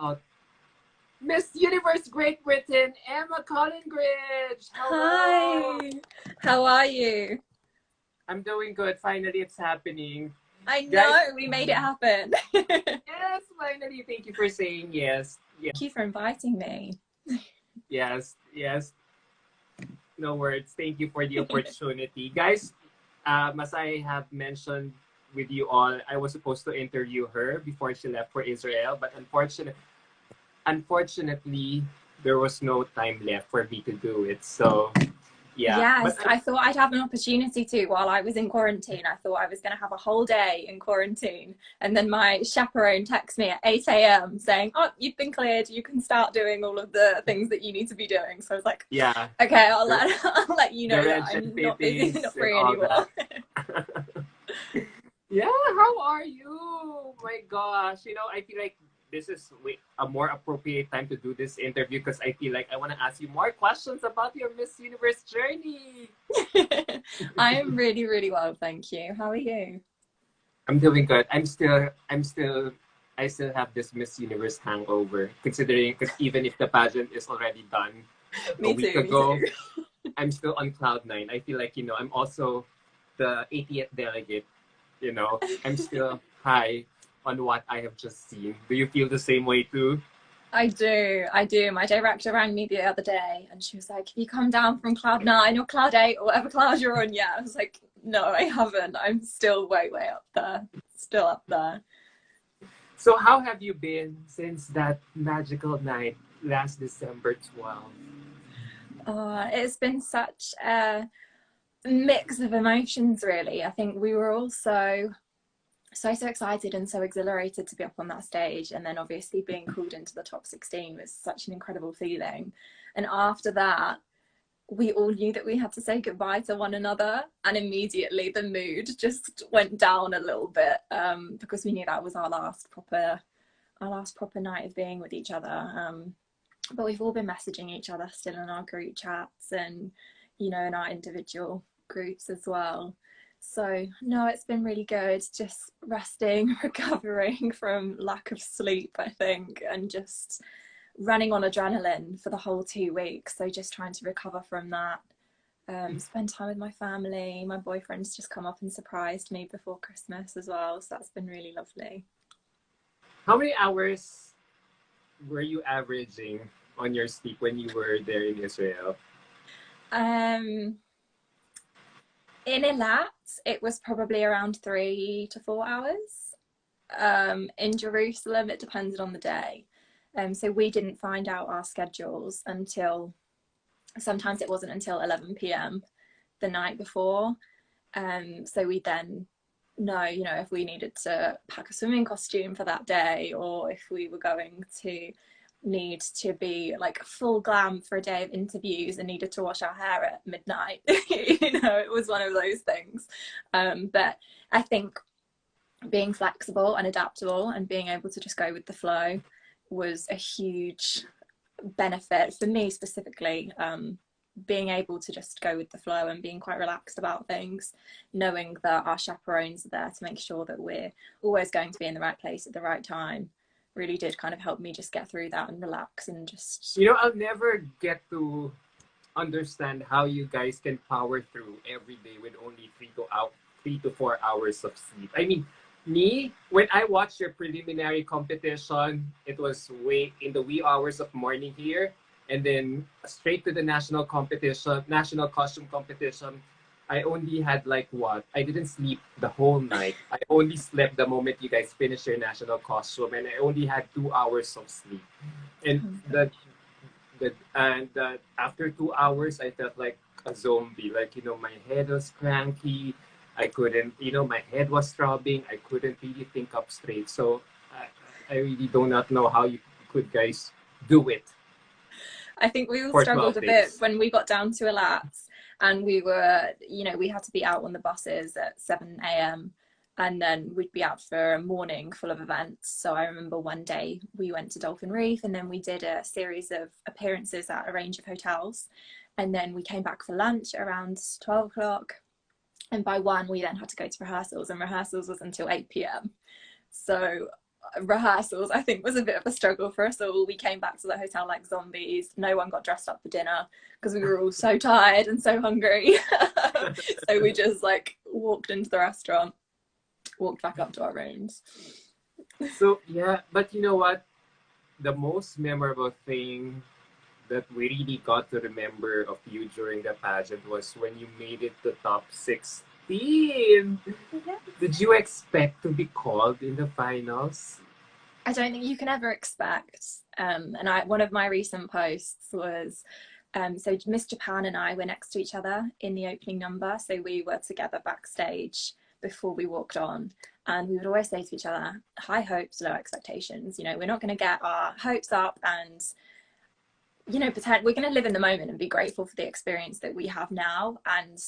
uh, Miss Universe Great Britain, Emma Collingridge. Hello. Hi, how are you? I'm doing good. Finally, it's happening. I Guys, know we made it happen. Thank yes, finally. Thank you for saying yes. you for inviting me. Yes. No words. Thank you for the opportunity. Guys, as I have mentioned with you all, I was supposed to interview her before she left for Israel, but unfortunately, there was no time left for me to do it. So, yeah. Yes, But I thought I'd have an opportunity to while I was in quarantine. I thought I was going to have a whole day in quarantine. And then my chaperone texts me at 8 a.m. saying, "Oh, you've been cleared. You can start doing all of the things that you need to be doing." So I was like, yeah, okay, I'll the, I'll let you the know that red and I'm not busy, fittings not and free all anymore. that. Yeah, how are you? My gosh, I feel like this is a more appropriate time to do this interview because I feel like I want to ask you more questions about your Miss Universe journey. I am really, really well, thank you. How are you? I'm doing good. I still have this Miss Universe hangover, considering because even if the pageant is already done a Me week too, me too. ago, I'm still on cloud nine. I feel like I'm also the 80th delegate. I'm still high on what I have just seen. Do you feel the same way too? I do. My director rang me the other day and she was like, "Have you come down from cloud nine or cloud eight or whatever cloud you're on yet?" I was like, "No, I haven't. I'm still way, way up there. Still up there." So how have you been since that magical night last December 12th? It's been such a mix of emotions, really. I think we were all so excited and so exhilarated to be up on that stage, and then obviously being called into the top 16 was such an incredible feeling. And after that, we all knew that we had to say goodbye to one another, and immediately the mood just went down a little bit, because we knew that was our last proper night of being with each other. But we've all been messaging each other still in our group chats and in our individual groups as well. So no, it's been really good, just resting, recovering from lack of sleep, I think, and just running on adrenaline for the whole 2 weeks. So just trying to recover from that. Spend time with my family. My boyfriend's just come up and surprised me before Christmas as well, so that's been really lovely. How many hours were you averaging on your sleep when you were there in Israel? Um, in Eilat, it was probably around 3 to 4 hours. In Jerusalem, it depended on the day. So we didn't find out our schedules until, sometimes it wasn't until 11 p.m. the night before. So we then know, if we needed to pack a swimming costume for that day, or if we were going to need to be like full glam for a day of interviews and needed to wash our hair at midnight. It was one of those things. But I think being flexible and adaptable and being able to just go with the flow was a huge benefit for me specifically. Being able to just go with the flow and being quite relaxed about things, knowing that our chaperones are there to make sure that we're always going to be in the right place at the right time, really did kind of help me just get through that and relax and just... I'll never get to understand how you guys can power through every day with only 3 to 4 hours of sleep. I mean, me, when I watched your preliminary competition, it was way in the wee hours of morning here, and then straight to the national costume competition. I only had I didn't sleep the whole night. I only slept the moment you guys finished your national costume, and I only had 2 hours of sleep. And after 2 hours, I felt like a zombie. My head was cranky. I couldn't, my head was throbbing. I couldn't really think up straight. So I really do not know how you could guys do it. I think we all For struggled 12 a days. bit when we got down to Eilat, and we were, we had to be out on the buses at 7 a.m. and then we'd be out for a morning full of events. So I remember one day we went to Dolphin Reef, and then we did a series of appearances at a range of hotels, and then we came back for lunch around 12 o'clock, and by 1 we then had to go to rehearsals, and rehearsals was until 8 p.m. So rehearsals, I think, was a bit of a struggle for us all. We came back to the hotel like zombies. No one got dressed up for dinner because we were all so tired and so hungry. So we just like walked into the restaurant, walked back up to our rooms. So yeah, but you know what? The most memorable thing that we really got to remember of you during the pageant was when you made it to top 16. Yes. Did you expect to be called in the finals? I don't think you can ever expect. And one of my recent posts was, so Miss Japan and I were next to each other in the opening number. So we were together backstage before we walked on. And we would always say to each other, high hopes, low expectations. You know, we're not going to get our hopes up and, you know, pretend we're going to live in the moment and be grateful for the experience that we have now. And,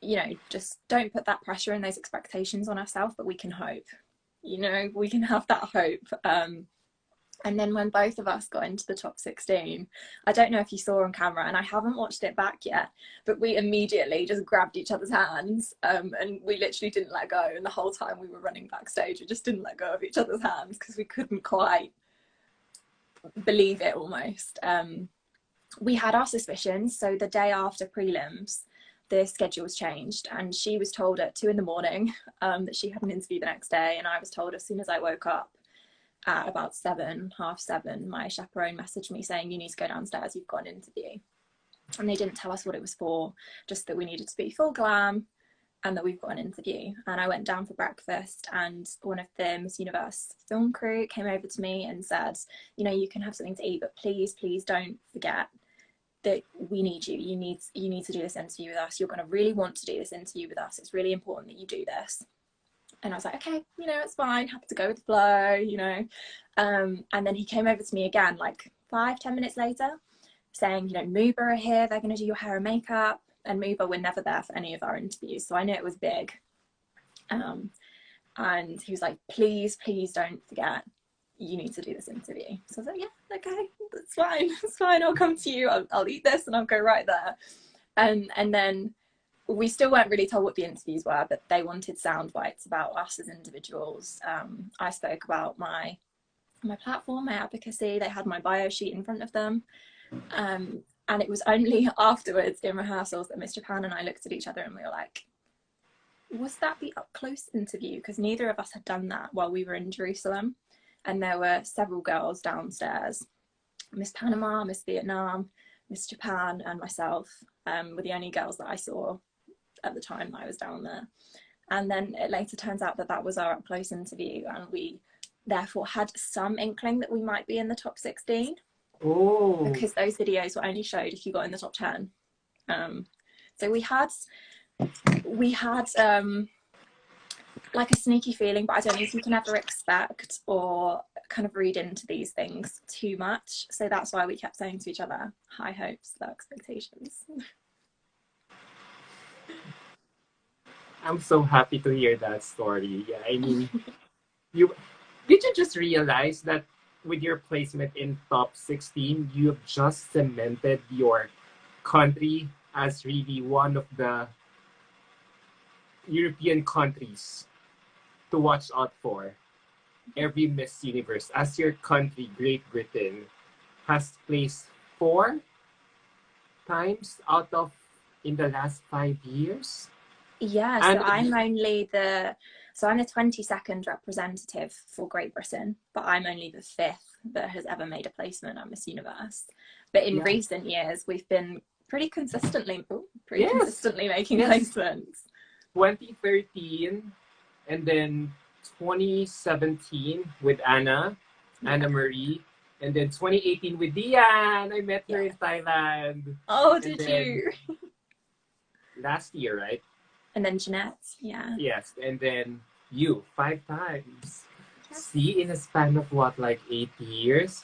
you know, just don't put that pressure and those expectations on ourselves, but we can hope. You know, we can have that hope. And then when both of us got into the top 16, I don't know if you saw on camera, and I haven't watched it back yet, but we immediately just grabbed each other's hands, and we literally didn't let go. And the whole time we were running backstage, we just didn't let go of each other's hands because we couldn't quite believe it almost. We had our suspicions. So the day after prelims, the schedules changed, and she was told at 2 a.m. That she had an interview the next day, and I was told as soon as I woke up at about 7:30, my chaperone messaged me saying, you need to go downstairs, you've got an interview. And they didn't tell us what it was for, just that we needed to be full glam and that we've got an interview. And I went down for breakfast, and one of the Miss Universe film crew came over to me and said, you know, you can have something to eat, but please don't forget that we need you. You need to do this interview with us. You're going to really want to do this interview with us. It's really important that you do this. And I was like, okay, you know, it's fine, happy to go with the flow, you know. And then he came over to me again, like 5-10 minutes later, saying, you know, Muba are here, they're going to do your hair and makeup. And Muba were never there for any of our interviews, so I knew it was big. And he was like, please don't forget, you need to do this interview. So I was like, yeah, okay, that's fine, it's fine, I'll come to you, I'll eat this and I'll go right there. And then we still weren't really told what the interviews were, but they wanted sound bites about us as individuals. I spoke about my platform, my advocacy. They had my bio sheet in front of them. And it was only afterwards in rehearsals that Miss Japan and I looked at each other and we were like, was that the up close interview? Because neither of us had done that while we were in Jerusalem. And there were several girls downstairs. Miss Panama, Miss Vietnam, Miss Japan and myself were the only girls that I saw at the time that I was down there. And then it later turns out that was our up close interview, and we therefore had some inkling that we might be in the top 16. Oh. Because those videos were only showed if you got in the top 10. So we had like a sneaky feeling, but I don't think you can ever expect or kind of read into these things too much. So that's why we kept saying to each other, high hopes, low expectations. I'm so happy to hear that story. Yeah, I mean, did you just realize that with your placement in top 16, you've just cemented your country as really one of the European countries to watch out for? Every Miss Universe, as your country, Great Britain, has placed 4 times out of in the last 5 years. Yeah, so I'm the 22nd representative for Great Britain, but I'm only the 5th that has ever made a placement at Miss Universe. But in recent years, we've been pretty consistently making placements. 2013, and then 2017 with Anna Marie, and then 2018 with Diane. I met her in Thailand. Oh, did you? Last year, right? And then Jeanette, yeah. Yes, and then you 5 times. Yes. See, in a span of what, like 8 years?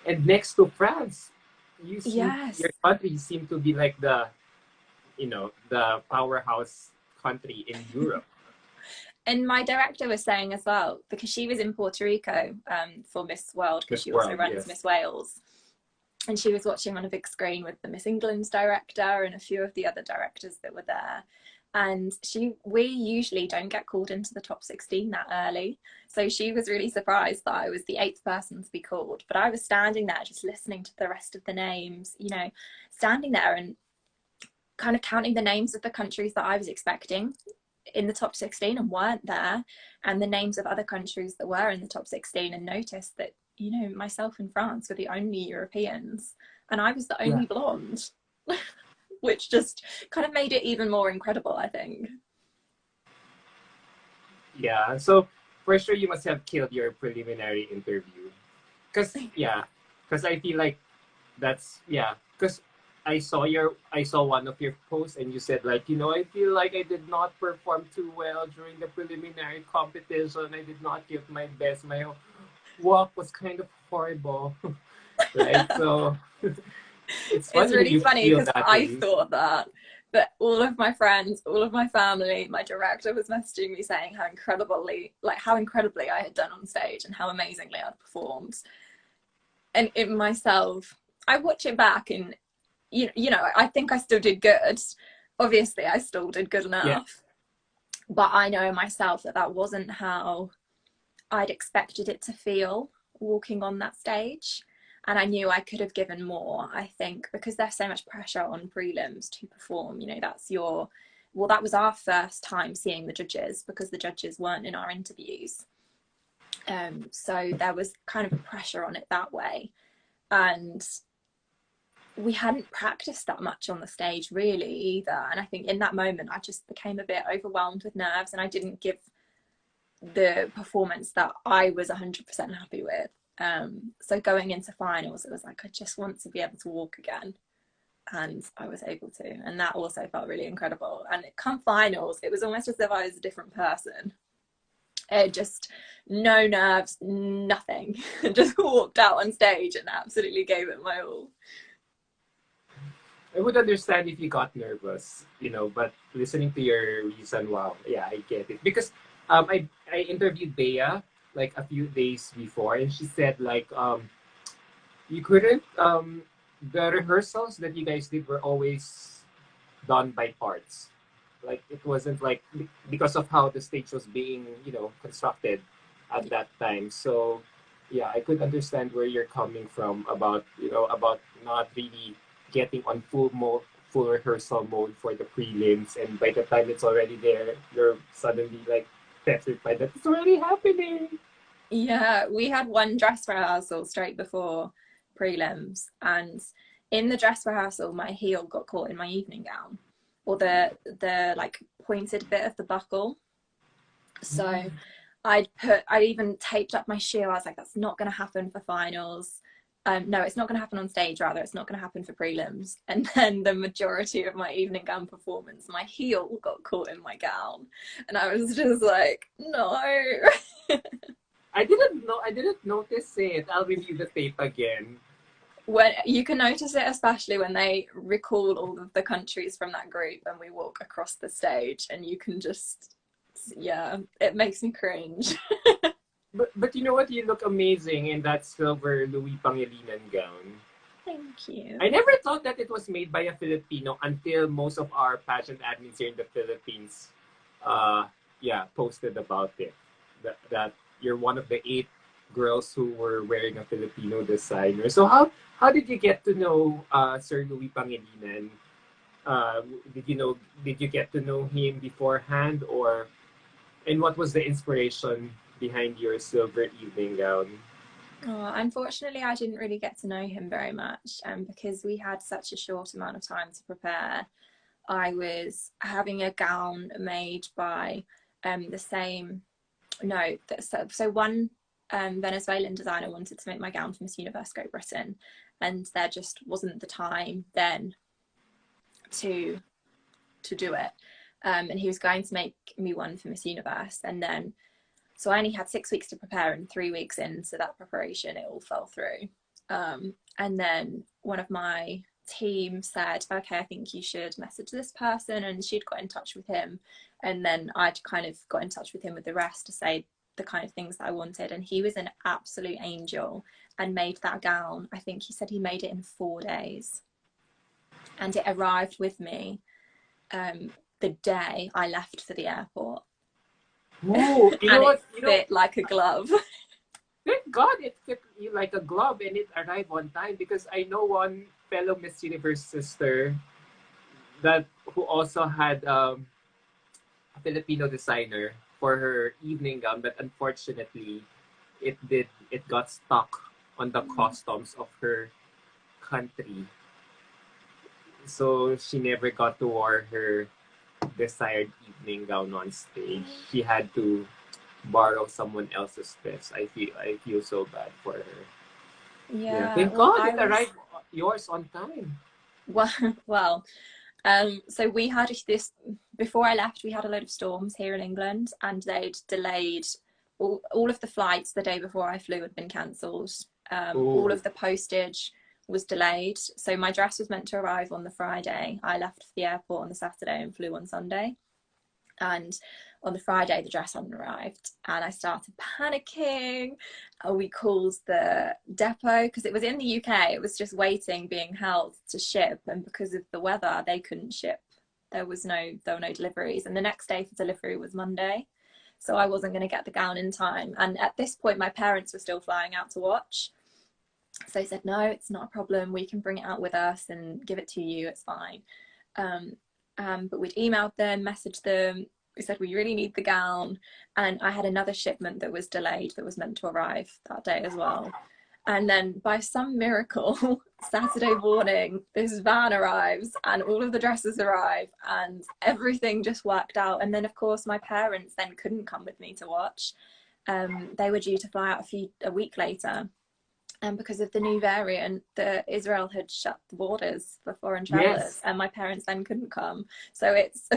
And next to France, your country seemed to be like the powerhouse country in Europe. And my director was saying as well, because she was in Puerto Rico for Miss World, because she also runs Miss Wales. And she was watching on a big screen with the Miss England's director and a few of the other directors that were there. and we usually don't get called into the top 16 that early, so she was really surprised that I was the 8th person to be called. But I was standing there just listening to the rest of the names, you know, standing there and kind of counting the names of the countries that I was expecting in the top 16 and weren't there, and the names of other countries that were in the top 16, and noticed that, you know, myself and France were the only Europeans and I was the only blonde. Which just kind of made it even more incredible, I think. Yeah, so for sure you must have killed your preliminary interview. Because I feel like because I saw one of your posts and you said, like, you know, I feel like I did not perform too well during the preliminary competition. I did not give my best. My walk was kind of horrible. Right? So it's really funny because I way. thought that, but all of my friends, all of my family, my director was messaging me saying how incredibly I had done on stage and how amazingly I'd performed. And in myself, I watch it back and you know, I think I still did good. Obviously, I still did good enough. Yeah. But I know myself that wasn't how I'd expected it to feel walking on that stage. And I knew I could have given more, I think, because there's so much pressure on prelims to perform. You know, that was our first time seeing the judges, because the judges weren't in our interviews. So there was kind of a pressure on it that way. And we hadn't practiced that much on the stage really either. And I think in that moment, I just became a bit overwhelmed with nerves, and I didn't give the performance that I was 100% happy with. So going into finals, it was like, I just want to be able to walk again, and I was able to, and that also felt really incredible. And come finals, it was almost as if I was a different person. Just no nerves, nothing. Just walked out on stage and absolutely gave it my all. I would understand if you got nervous, you know, but listening to your reason, wow, yeah, I get it. Because I interviewed Bea like a few days before, and she said, like, you couldn't the rehearsals that you guys did were always done by parts. Like, it wasn't like, because of how the stage was being, you know, constructed at that time. So yeah, I could understand where you're coming from about, you know, about not really getting on full rehearsal mode for the prelims, and by the time it's already there, you're suddenly like petrified that it's already happening. Yeah, we had one dress rehearsal straight before prelims, and in the dress rehearsal my heel got caught in my evening gown, or the like pointed bit of the buckle. So I'd even taped up my shoe. I was like, that's not going to happen for finals. No, it's not going to happen on stage, rather. It's not going to happen for prelims. And then the majority of my evening gown performance, my heel got caught in my gown. And I was just like, no. I didn't notice it. I'll review the tape again. When you can notice it, especially when they recall all of the countries from that group and we walk across the stage, and you can just, yeah, it makes me cringe. But you know what? You look amazing in that silver Louis Pangilinan gown. Thank you. I never thought that it was made by a Filipino until most of our pageant admins here in the Philippines, posted about it. That you're one of the 8 girls who were wearing a Filipino designer. So how did you get to know Sir Louis Pangilinan? Did you get to know him beforehand, and what was the inspiration behind your silver evening gown? Oh, unfortunately, I didn't really get to know him very much, because we had such a short amount of time to prepare. I was having a gown made by one Venezuelan designer wanted to make my gown for Miss Universe Great Britain, and there just wasn't the time then to do it. And he was going to make me one for Miss Universe, and then so I only had 6 weeks to prepare, and 3 weeks into that preparation, it all fell through. And then one of my team said, okay, I think you should message this person, and she'd got in touch with him. And then I'd kind of got in touch with him with the rest to say the kind of things that I wanted. And he was an absolute angel and made that gown. I think he said he made it in 4 days. And it arrived with me the day I left for the airport. Oh, And it fit like a glove. Thank God it fit you like a glove and it arrived on time, because I know one fellow Miss Universe sister that who also had a Filipino designer for her evening gown, but unfortunately it got stuck on the customs of her country. So she never got to wear her desired evening gown on stage. She had to borrow someone else's dress. I feel so bad for her. Yeah. Thank well, God it arrived yours on time. well, so we had this, before I left, we had a load of storms here in England, and they'd delayed all of the flights the day before I flew had been cancelled. All of the postage was delayed. So my dress was meant to arrive on the Friday. I left for the airport on the Saturday and flew on Sunday. And on the Friday, the dress hadn't arrived, and I started panicking. We called the depot because it was in the UK. It was just waiting, being held to ship, and because of the weather, they couldn't ship. There were no deliveries, and the next day for delivery was Monday, so I wasn't going to get the gown in time. And at this point, my parents were still flying out to watch, so they said, "No, it's not a problem. We can bring it out with us and give it to you. It's fine." But we'd emailed them, messaged them. We said we really need the gown, and I had another shipment that was delayed that was meant to arrive that day as well. And then by some miracle, Saturday morning, this van arrives and all of the dresses arrive and everything just worked out. And then of course my parents then couldn't come with me to watch. They were due to fly out a week later. And because of the new variant, Israel had shut the borders for foreign travellers, and my parents then couldn't come. So it's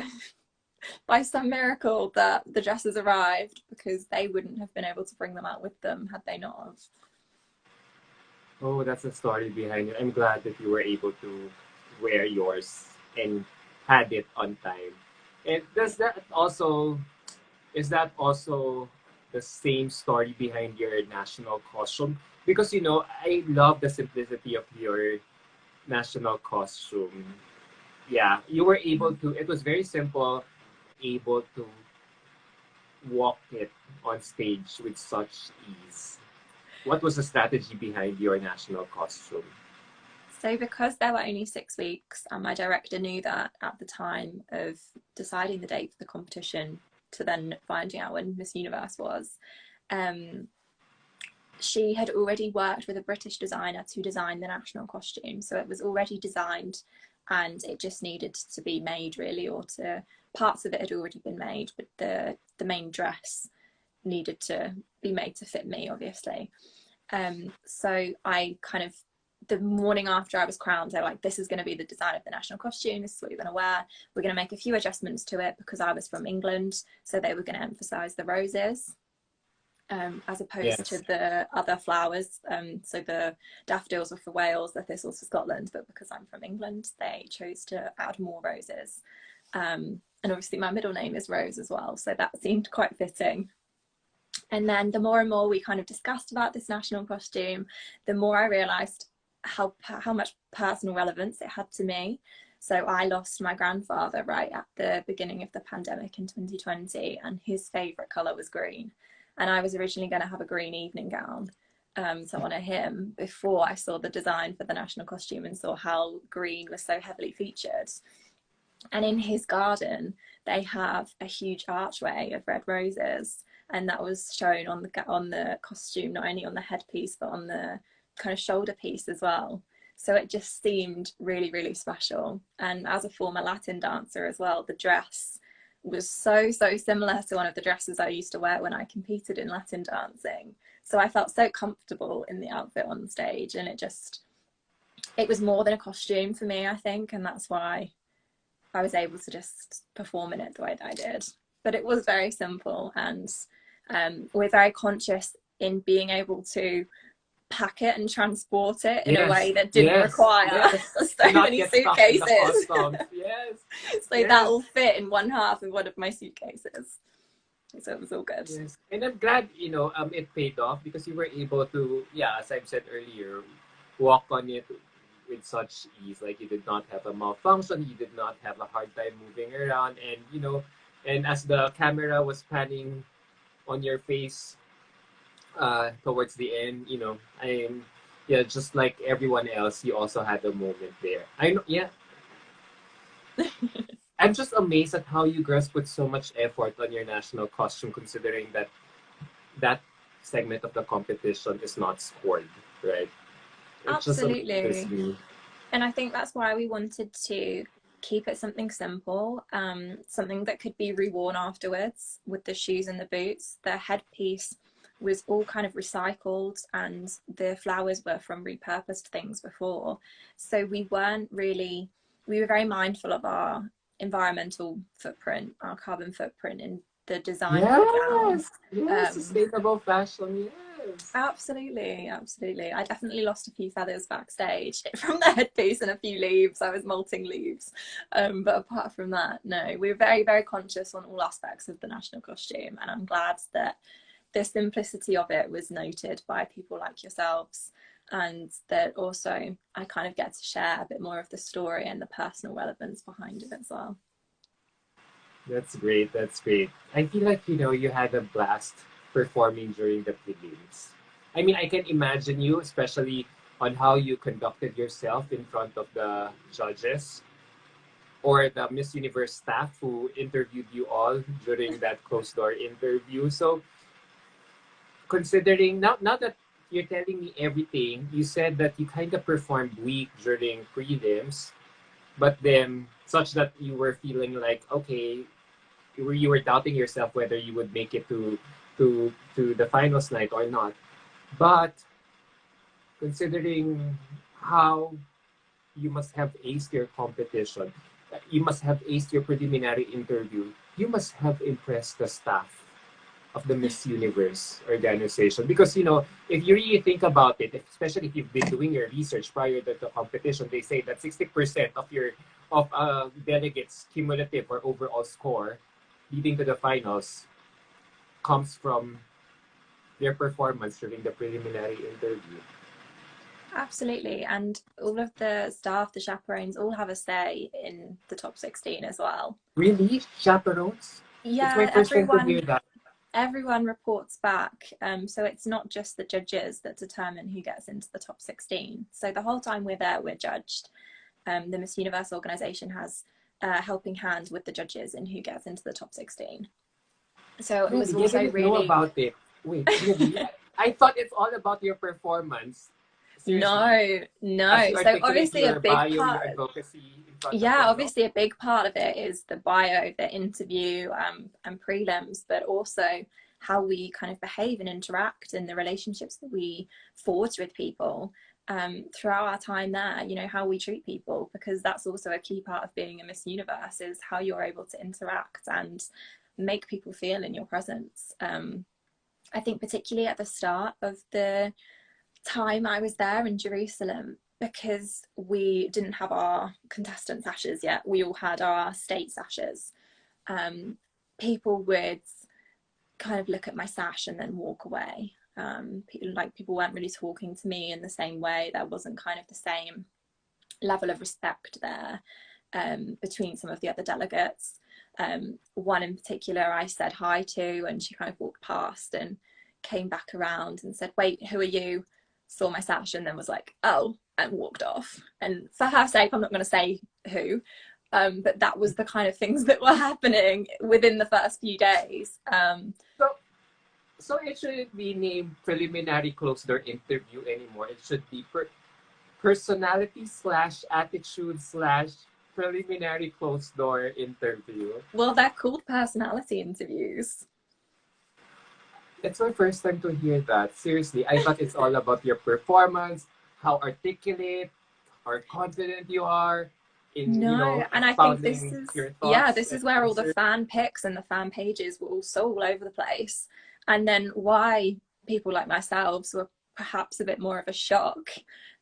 by some miracle that the dresses arrived, because they wouldn't have been able to bring them out with them had they not have. Oh, that's the story behind it. I'm glad that you were able to wear yours and had it on time. And is that also the same story behind your national costume? Because I love the simplicity of your national costume. Yeah, you were able to. It was very simple, able to walk it on stage with such ease. What was the strategy behind your national costume? So because there were only 6 weeks, and my director knew that at the time of deciding the date for the competition to then finding out when Miss Universe was, she had already worked with a British designer to design the national costume. So it was already designed and it just needed to be made really, parts of it had already been made, but the main dress needed to be made to fit me, obviously. So I the morning after I was crowned, they were like, this is going to be the design of the national costume. This is what you're going to wear. We're going to make a few adjustments to it because I was from England. So they were going to emphasize the roses. As opposed to the other flowers. So the daffodils were for Wales, the thistles for Scotland, but because I'm from England, they chose to add more roses. And obviously my middle name is Rose as well, so that seemed quite fitting. And then the more and more we kind of discussed about this national costume, the more I realised how much personal relevance it had to me. So I lost my grandfather right at the beginning of the pandemic in 2020, and his favourite colour was green. And I was originally going to have a green evening gown to honour him before I saw the design for the national costume and saw how green was so heavily featured. And in his garden, they have a huge archway of red roses, and that was shown on the costume, not only on the headpiece, but on the kind of shoulder piece as well. So it just seemed really, really special. And as a former Latin dancer as well, the dress was so similar to one of the dresses I used to wear when I competed in Latin dancing. So I felt so comfortable in the outfit on stage, and it was more than a costume for me, I think, and that's why I was able to just perform in it the way that I did. But it was very simple, and we're very conscious in being able to pack it and transport it in a way that didn't require so many suitcases. So that will fit in one half of one of my suitcases. So it was all good. Yes. And I'm glad, it paid off, because you were able to, as I've said earlier, walk on it with such ease. Like, you did not have a malfunction, you did not have a hard time moving around, and and as the camera was panning on your face towards the end, I'm yeah, just like everyone else, you also had a moment there. I know, yeah. I'm just amazed at how you girls put so much effort on your national costume, considering that segment of the competition is not scored, right? It just amazes Absolutely. me. And I think that's why we wanted to keep it something simple, something that could be reworn afterwards with the shoes and the boots. The headpiece was all kind of recycled, and the flowers were from repurposed things before. So we were very mindful of our environmental footprint, our carbon footprint in the design of the gown. Yes, yes, Um, sustainable fashion, yes. Absolutely, absolutely. I definitely lost a few feathers backstage from the headpiece and a few leaves. I was molting leaves. But apart from that, no, we were very, very conscious on all aspects of the national costume. And I'm glad that the simplicity of it was noted by people like yourselves. And that also I kind of get to share a bit more of the story and the personal relevance behind it as well. That's great. That's great. I feel like, you had a blast performing during the prelims. I mean, I can imagine you, especially on how you conducted yourself in front of the judges or the Miss Universe staff who interviewed you all during that closed door interview. So, considering now that you're telling me everything, you said that you kind of performed weak during prelims, but then such that you were feeling like, okay, you were doubting yourself whether you would make it to the finals night or not. But considering how you must have aced your competition, you must have aced your preliminary interview, you must have impressed the staff of the Miss Universe organization. Because, if you really think about it, especially if you've been doing your research prior to the competition, they say that 60% of delegates' cumulative or overall score leading to the finals comes from their performance during the preliminary interview. Absolutely. And all of the staff, the chaperones, all have a say in the top 16 as well. Really? Chaperones? It's my Yeah, first time to hear that. everyone reports back. So it's not just the judges that determine who gets into the top 16. So the whole time we're there, we're judged. The Miss Universe organisation has a helping hand with the judges in who gets into the top 16. So it was Really? I also didn't know really... about it. Wait, really? I thought it's all about your performance. Seriously. No, As no. you So articulate obviously a your big bio, your part... advocacy in front of Yeah, them, no? obviously a big part of it is the bio, the interview, and prelims, but also how we kind of behave and interact and the relationships that we forge with people throughout our time there, how we treat people, because that's also a key part of being a Miss Universe, is how you're able to interact and make people feel in your presence. I think particularly at the start of the time I was there in Jerusalem, because we didn't have our contestant sashes yet, we all had our state sashes. People would kind of look at my sash and then walk away. People weren't really talking to me in the same way. There wasn't kind of the same level of respect there between some of the other delegates. One in particular I said hi to, and she kind of walked past and came back around and said, "Wait, who are you?" Saw my sash and then was like, "Oh," and walked off. And for her sake, I'm not going to say who, but that was the kind of things that were happening within the first few days. So it shouldn't be named preliminary closed door interview anymore. It should be personality / attitude / preliminary closed door interview. Well, they're called personality interviews. It's my first time to hear that. Seriously, I thought it's all about your performance, how articulate or confident you are in, No, and I think this expounding is, your yeah, thoughts this and is where all the answers. fan pics and the fan pages were also all over the place. And then why people like myself were perhaps a bit more of a shock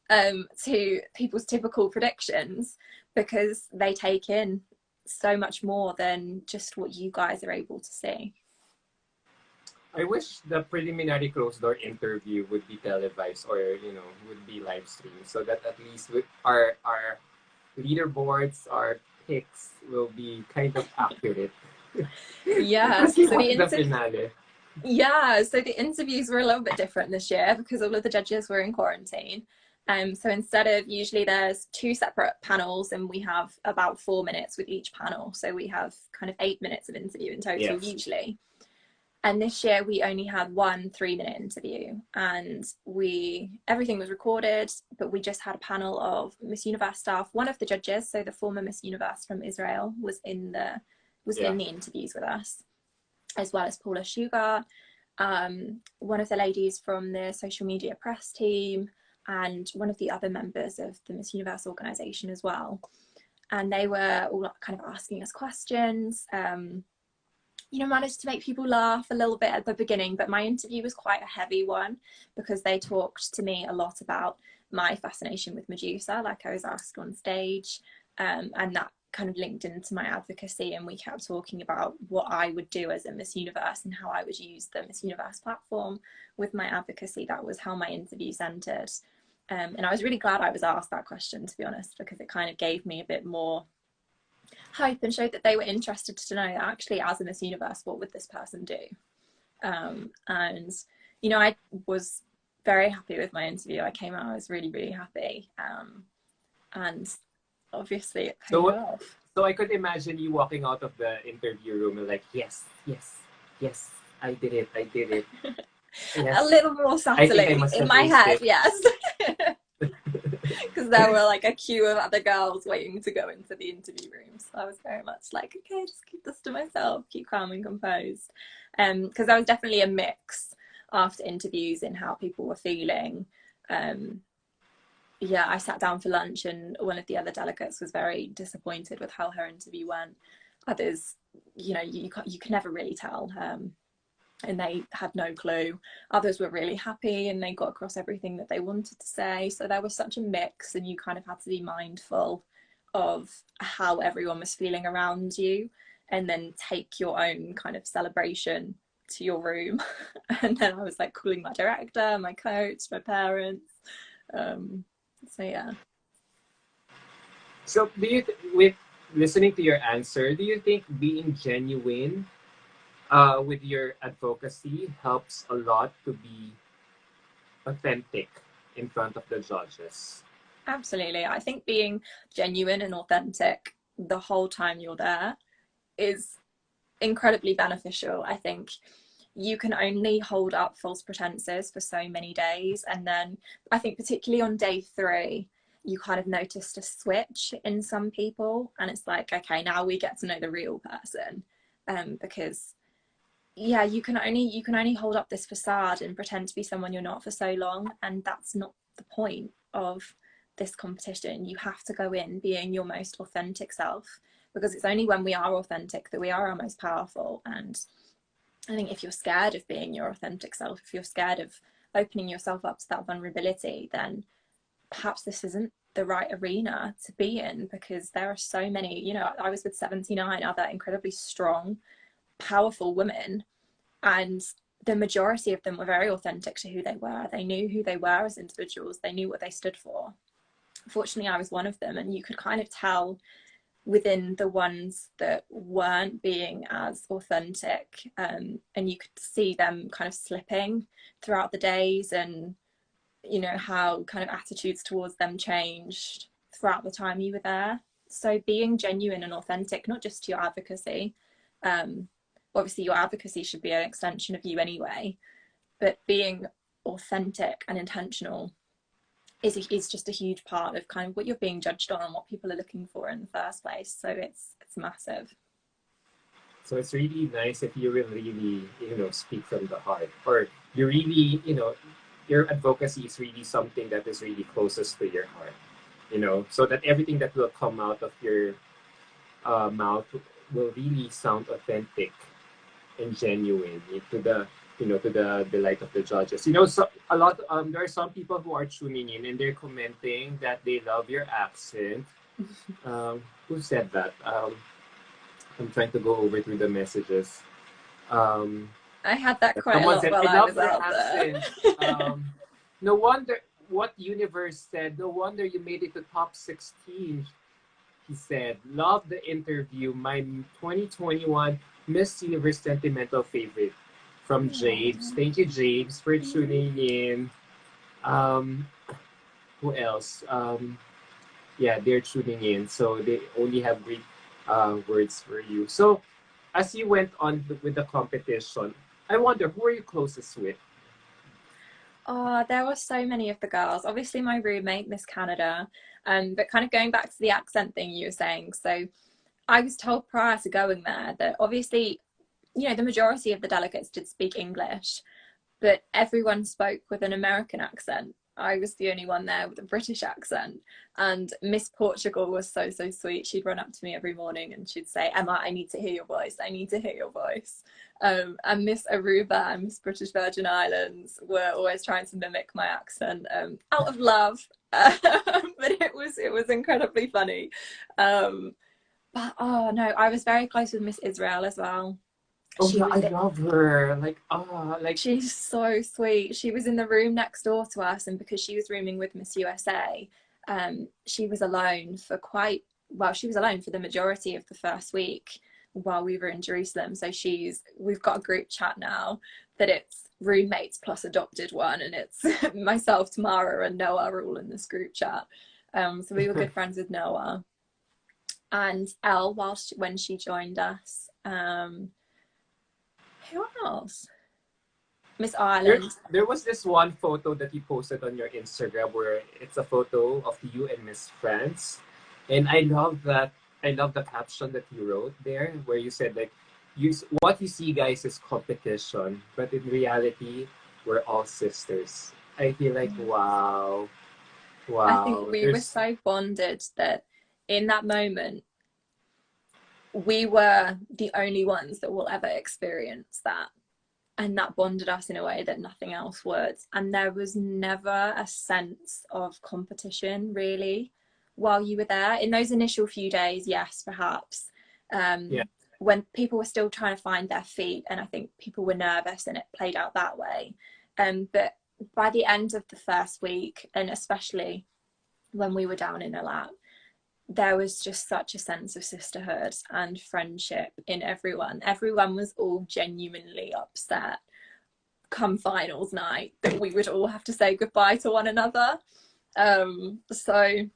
to people's typical predictions, because they take in so much more than just what you guys are able to see. I wish the preliminary closed door interview would be televised or, you know, would be live streamed so that at least our leaderboards, our picks will be kind of accurate. Yes. Because you So watched the finale. yeah, so the interviews were a little bit different this year because all of the judges were in quarantine. So instead of usually there's two separate panels and we have about 4 minutes with each panel. So we have kind of 8 minutes of interview in total usually. And this year we only had one 3-minute interview and everything was recorded, but we just had a panel of Miss Universe staff. One of the judges, so the former Miss Universe from Israel, was in the interviews with us, as well as Paula Sugar, one of the ladies from the social media press team, and one of the other members of the Miss Universe organisation as well. And they were all kind of asking us questions, you know, managed to make people laugh a little bit at the beginning, but my interview was quite a heavy one because they talked to me a lot about my fascination with Medusa, like I was asked on stage, and that kind of linked into my advocacy, and we kept talking about what I would do as a Miss Universe and how I would use the Miss Universe platform with my advocacy. That was how my interview centered, and I was really glad I was asked that question, to be honest, because it kind of gave me a bit more hype and showed that they were interested to know that actually as a Miss Universe, what would this person do? And you know, I was very happy with my interview. I came out, I was really, really happy, and obviously it paid off. So I could imagine you walking out of the interview room and like, yes, I did it. Yes. A little more subtly in my head, yes. Because there were like a queue of other girls waiting to go into the interview room. So I was very much like, okay, just keep this to myself, keep calm and composed. Because there was definitely a mix after interviews in how people were feeling. Yeah, I sat down for lunch and one of the other delegates was very disappointed with how her interview went. Others, you know, you can never really tell, and they had no clue. Others were really happy and they got across everything that they wanted to say. So there was such a mix, and you kind of had to be mindful of how everyone was feeling around you and then take your own kind of celebration to your room. And then I was like calling my director, my coach, my parents. So yeah. So do you, with listening to your answer, do you think being genuine with your advocacy helps a lot to be authentic in front of the judges? Absolutely. I think being genuine and authentic the whole time you're there is incredibly beneficial. I think you can only hold up false pretenses for so many days, and then I think particularly on day 3 you kind of noticed a switch in some people, and it's like, okay, now we get to know the real person, because yeah, you can only hold up this facade and pretend to be someone you're not for so long, and that's not the point of this competition. You have to go in being your most authentic self, because it's only when we are authentic that we are our most powerful. And I think if you're scared of being your authentic self, if you're scared of opening yourself up to that vulnerability, then perhaps this isn't the right arena to be in, because there are so many, you know, I was with 79 other incredibly strong, powerful women, and the majority of them were very authentic to who they were. They knew who they were as individuals. They knew what they stood for. Fortunately, I was one of them, and you could kind of tell within the ones that weren't being as authentic, and you could see them kind of slipping throughout the days, and you know how kind of attitudes towards them changed throughout the time you were there. So being genuine and authentic, not just to your advocacy, obviously your advocacy should be an extension of you anyway, but being authentic and intentional is just a huge part of kind of what you're being judged on and what people are looking for in the first place. So it's massive. So it's really nice if you will really, you know, speak from the heart, or you really, you know, your advocacy is really something that is really closest to your heart, you know, so that everything that will come out of your mouth will really sound authentic and genuine to the, you know, to the delight of the judges. You know, so a lot there are some people who are tuning in and they're commenting that they love your accent. Who said that? I'm trying to go over through the messages. I had that quite a Someone lot said, while I I love was your out accent. there. No wonder, what Universe said, no wonder you made it to top 16. He said, love the interview. My 2021 Miss Universe sentimental favorite from James. Aww. Thank you, James, for tuning in. Um, who else? Yeah, they're tuning in. So they only have great words for you. So as you went on with the competition, I wonder, who are you closest with? Oh, there were so many of the girls. Obviously, my roommate, Miss Canada. But kind of going back to the accent thing you were saying. So I was told prior to going there that obviously, you know, the majority of the delegates did speak English, but everyone spoke with an American accent. I was the only one there with a British accent. And Miss Portugal was so, so sweet. She'd run up to me every morning and she'd say, Emma, I need to hear your voice. I need to hear your voice. And Miss Aruba and Miss British Virgin Islands were always trying to mimic my accent out of love. But it was incredibly funny. But oh no, I was very close with Miss Israel as well. Oh She yeah, was I love her. Like, like She's so sweet. She was in the room next door to us, and because she was rooming with Miss USA, she was alone for she was alone for the majority of the first week while we were in Jerusalem. So we've got a group chat now that it's roommates plus adopted one, and it's myself, Tamara, and Noah are all in this group chat. So we were good friends with Noah and Elle when she joined us. Who else? Miss Ireland. there was this one photo that you posted on your Instagram where it's a photo of you and Miss France, and I love that. I love the caption that you wrote there, where you said like, what you see, guys, is competition, but in reality, we're all sisters." I feel like wow, I think wow. we were There's so bonded that in that moment, we were the only ones that will ever experience that. And that bonded us in a way that nothing else would. And there was never a sense of competition, really, while you were there. In those initial few days, yes, perhaps. yeah. When people were still trying to find their feet, and I think people were nervous and it played out that way. But by the end of the first week, and especially when we were down in Eilat, there was just such a sense of sisterhood and friendship in everyone. Everyone was all genuinely upset come finals night that we would all have to say goodbye to one another. So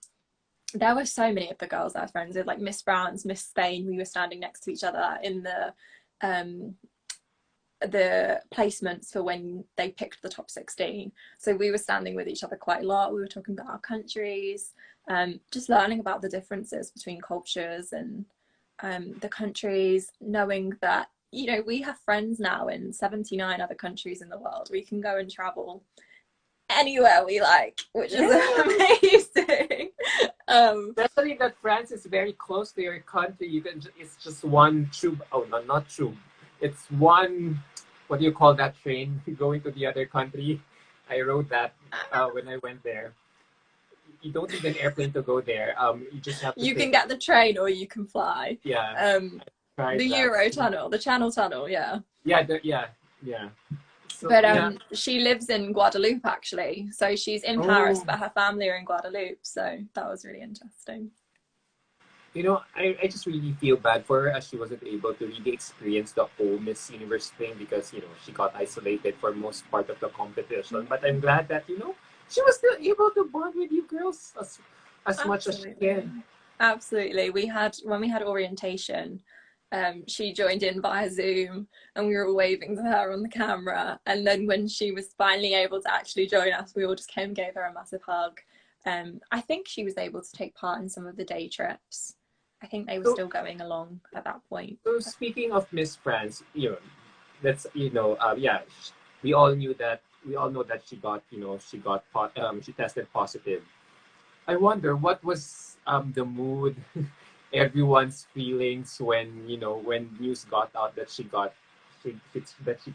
there were so many of the girls I was friends with, like Miss France, Miss Spain. We were standing next to each other in the placements for when they picked the top 16. So we were standing with each other quite a lot. We were talking about our countries, just learning about the differences between cultures and the countries, knowing that, you know, we have friends now in 79 other countries in the world. We can go and travel anywhere we like, which is amazing. Especially that France is very close to your country. It's just one tube. Oh, no, not tube. It's one, what do you call that train going to the other country? I wrote that when I went there. You don't need an airplane to go there. You just have to. You can get the train or you can fly. Yeah. The Eurotunnel, the Channel Tunnel, yeah. Yeah, yeah. So, But yeah. she lives in Guadeloupe actually, so she's in Paris, but her family are in Guadeloupe. So that was really interesting. You know, I just really feel bad for her as she wasn't able to really experience the whole Miss Universe thing because, you know, she got isolated for most part of the competition. But I'm glad that, you know, she was still able to bond with you girls as much as she can. Absolutely. When we had orientation, she joined in via Zoom and we were all waving to her on the camera. And then when she was finally able to actually join us, we all just came and gave her a massive hug. I think she was able to take part in some of the day trips. I think they were still going along at that point. So speaking of Miss France, you know, that's, you know, yeah, we all know that she got, you know, she tested positive. I wonder what was the mood, everyone's feelings when, you know, when news got out that she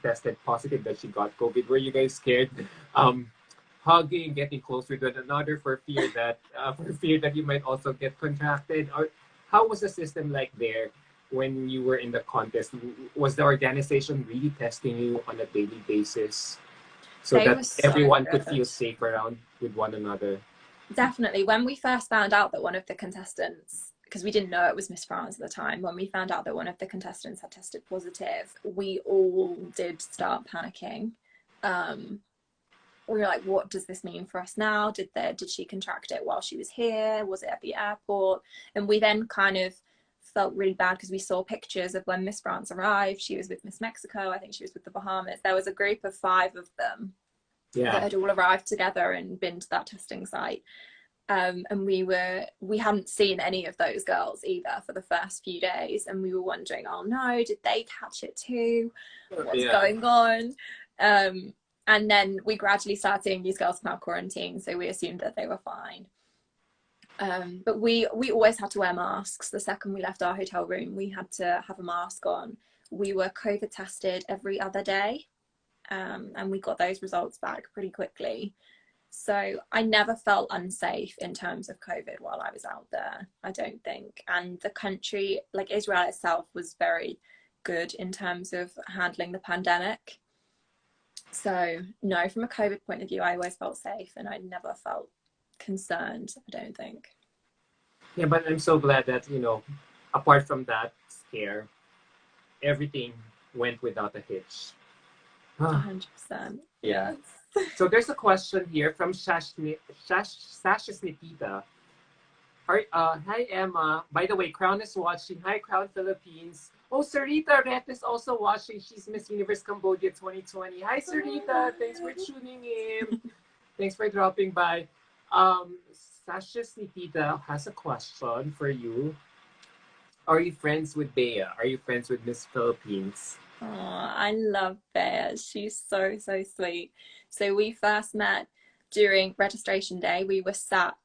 tested positive, that she got COVID. Were you guys scared? Hugging, getting closer to one another for fear that you might also get contracted, or how was the system like there when you were in the contest, was the organization really testing you on a daily basis so They that were so everyone could good. feel safe around with one another? Definitely. When we first found out that one of the contestants, because we didn't know it was Miss France at the time, when we found out that one of the contestants had tested positive, we all did start panicking. We were like, what does this mean for us now? Did she contract it while she was here? Was it at the airport? And we then kind of felt really bad because we saw pictures of when Miss France arrived. She was with Miss Mexico. I think she was with the Bahamas. There was a group of 5 of them that had all arrived together and been to that testing site. And we hadn't seen any of those girls either for the first few days, and we were wondering, oh no, did they catch it too? What's going on? And then we gradually started seeing these girls come out quarantine, so we assumed that they were fine. But we always had to wear masks. The second we left our hotel room, we had to have a mask on. We were COVID tested every other day, and we got those results back pretty quickly. So I never felt unsafe in terms of COVID while I was out there, I don't think. And the country, like Israel itself, was very good in terms of handling the pandemic. So no, from a COVID point of view, I always felt safe and I never felt concerned, I don't think. Yeah, but I'm so glad that, apart from that scare, everything went without a hitch. 100%. Yeah. So there's a question here from Sashasnitita. Hi, Emma. By the way, Crown is watching. Hi, Crown Philippines. Oh, Sarita Ret is also watching. She's Miss Universe Cambodia 2020. Hi, Sarita. Thanks for tuning in. Thanks for dropping by. Sashasnitita has a question for you. Are you friends with Bea? Are you friends with Miss Philippines? Oh, I love Bea. She's so sweet. So we first met during registration day. We were sat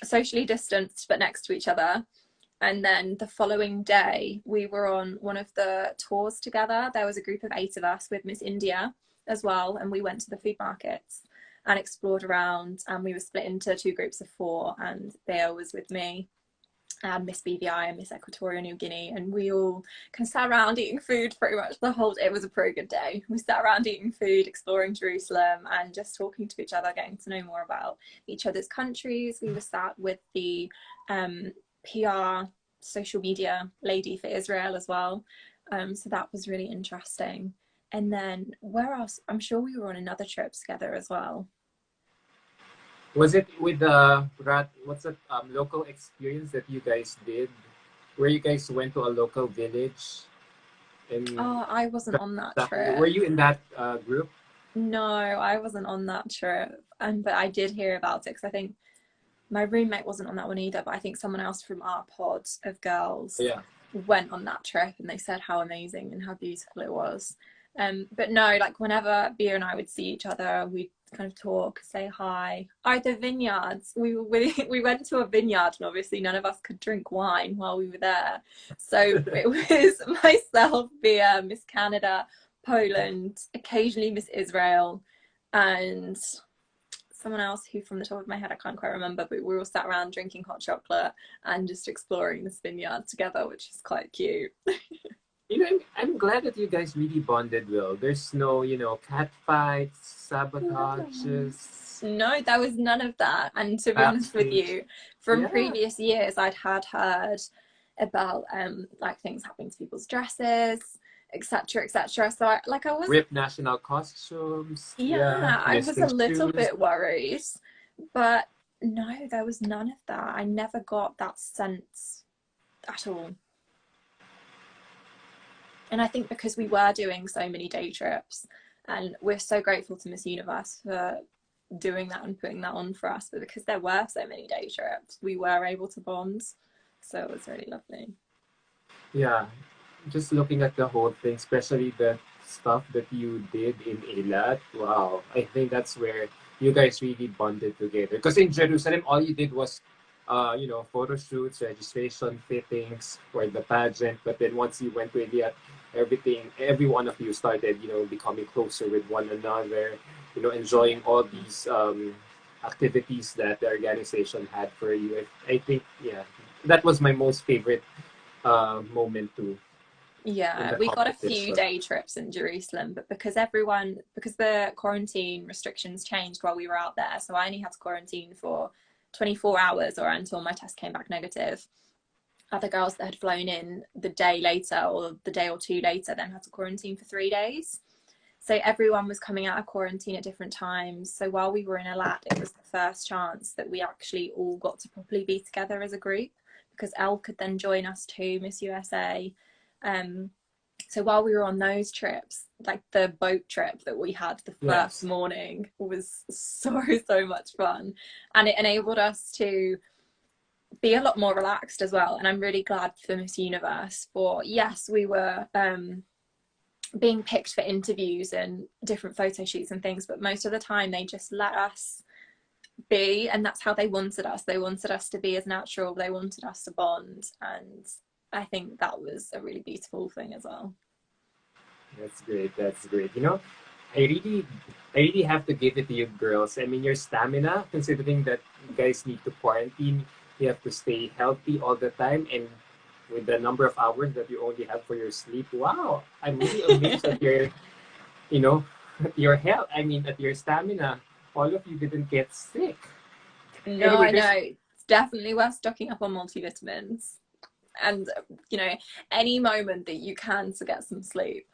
socially distanced but next to each other. And then the following day, we were on one of the tours together. There was a group of 8 of us with Miss India as well. And we went to the food markets and explored around. And we were split into 2 groups of 4. And Bea was with me and Miss BVI and Miss Equatorial New Guinea, and we all kind of sat around eating food pretty much the whole day. It was a pretty good day. We sat around eating food, exploring Jerusalem, and just talking to each other, getting to know more about each other's countries. We were sat with the PR social media lady for Israel as well, so that was really interesting. And then where else? I'm sure we were on another trip together as well. Was it with the local experience that you guys did, where you guys went to a local village? I wasn't on that trip. Were you in that group? No, I wasn't on that trip, but I did hear about it because I think my roommate wasn't on that one either. But I think someone else from our pod of girls went on that trip, and they said how amazing and how beautiful it was. But no, like whenever Bea and I would see each other, we'd kind of talk, say hi. The vineyards. We went to a vineyard, and obviously none of us could drink wine while we were there. So it was myself, Bea, Miss Canada, Poland, occasionally Miss Israel, and someone else who from the top of my head I can't quite remember, but we all sat around drinking hot chocolate and just exploring this vineyard together, which is quite cute. I'm glad that you guys really bonded well. There's no, cat fights, sabotages. No, there was none of that. And to be honest with you, from previous years, I'd heard about like things happening to people's dresses, etc., etc. So I was rip national costumes. I was a little bit worried, but no, there was none of that. I never got that sense at all. And I think because we were doing so many day trips, and we're so grateful to Miss Universe for doing that and putting that on for us, but because there were so many day trips, we were able to bond. So it was really lovely. Yeah, just looking at the whole thing, especially the stuff that you did in Eilat, wow, I think that's where you guys really bonded together. Because in Jerusalem, all you did was photo shoots, registration, fittings for the pageant. But then once you went to Eilat, every one of you started, becoming closer with one another, enjoying all these activities that the organization had for you. I think, that was my most favorite moment too in Yeah, the we got a few competition. day trips in Jerusalem, but because the quarantine restrictions changed while we were out there, so I only had to quarantine for 24 hours or until my test came back negative. Other girls that had flown in the day later or the day or two later then had to quarantine for 3 days. So everyone was coming out of quarantine at different times. So while we were in Eilat, it was the first chance that we actually all got to properly be together as a group, because Elle could then join us too, Miss USA. So while we were on those trips, like the boat trip that we had the first Yes. morning was so much fun, and it enabled us to be a lot more relaxed as well. And I'm really glad for Miss Universe for, yes, we were being picked for interviews and different photo shoots and things, but most of the time they just let us be, and that's how they wanted us. They wanted us to be as natural, they wanted us to bond, and I think that was a really beautiful thing as well. That's great. That's great. You know, I really have to give it to you girls. I mean, your stamina, considering that you guys need to quarantine, you have to stay healthy all the time, and with the number of hours that you only have for your sleep, wow! I'm really amazed at your, you know, your health. I mean, at your stamina. All of you didn't get sick. No, Anyway, I know, it's definitely worth stocking up on multivitamins, and any moment that you can to get some sleep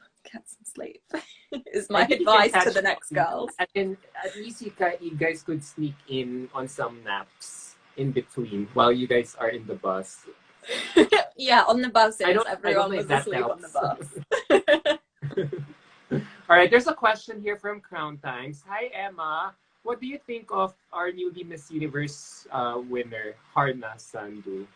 is my I think you can advice to catch. the next girls. And at least you guys could sneak in on some naps in between while you guys are in the bus. Yeah, on the buses, I don't everyone know if was that asleep on the helps. bus. All right, there's a question here from Crown Times. Hi, Emma. What do you think of our newly Miss Universe winner, Harna Sandhu?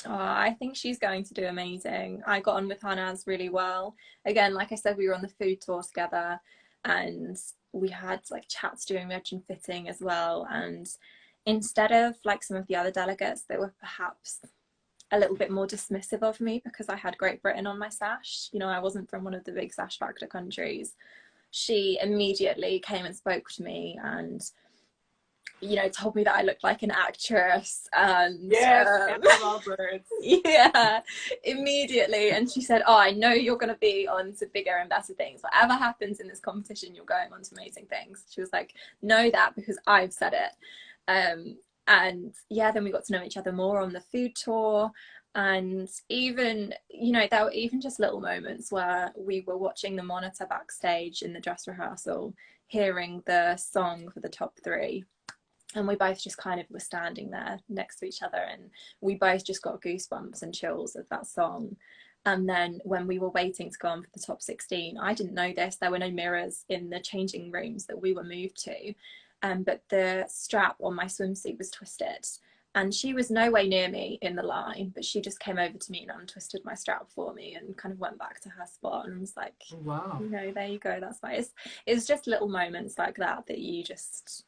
Oh, I think she's going to do amazing. I got on with Hanaz really well. Again, like I said, we were on the food tour together, and we had like chats during Virgin Fitting as well. And instead of like some of the other delegates that were perhaps a little bit more dismissive of me because I had Great Britain on my sash, you know, I wasn't from one of the big sash factor countries, she immediately came and spoke to me and, you know, told me that I looked like an actress. And Yes, Emma Roberts. yeah, immediately. And she said, oh, I know you're going to be on to bigger and better things. Whatever happens in this competition, you're going on to amazing things. She was like, know that because I've said it. And yeah, then we got to know each other more on the food tour. And even, you know, there were even just little moments where we were watching the monitor backstage in the dress rehearsal, hearing the song for the top three. And we both just kind of were standing there next to each other, and we both just got goosebumps and chills of that song. And then when we were waiting to go on for the top 16, I didn't know this, there were no mirrors in the changing rooms that we were moved to. But the strap on my swimsuit was twisted. And she was no way near me in the line, but she just came over to me and untwisted my strap for me and kind of went back to her spot and was like, wow, you know, there you go, that's nice. It's just little moments like that that you just,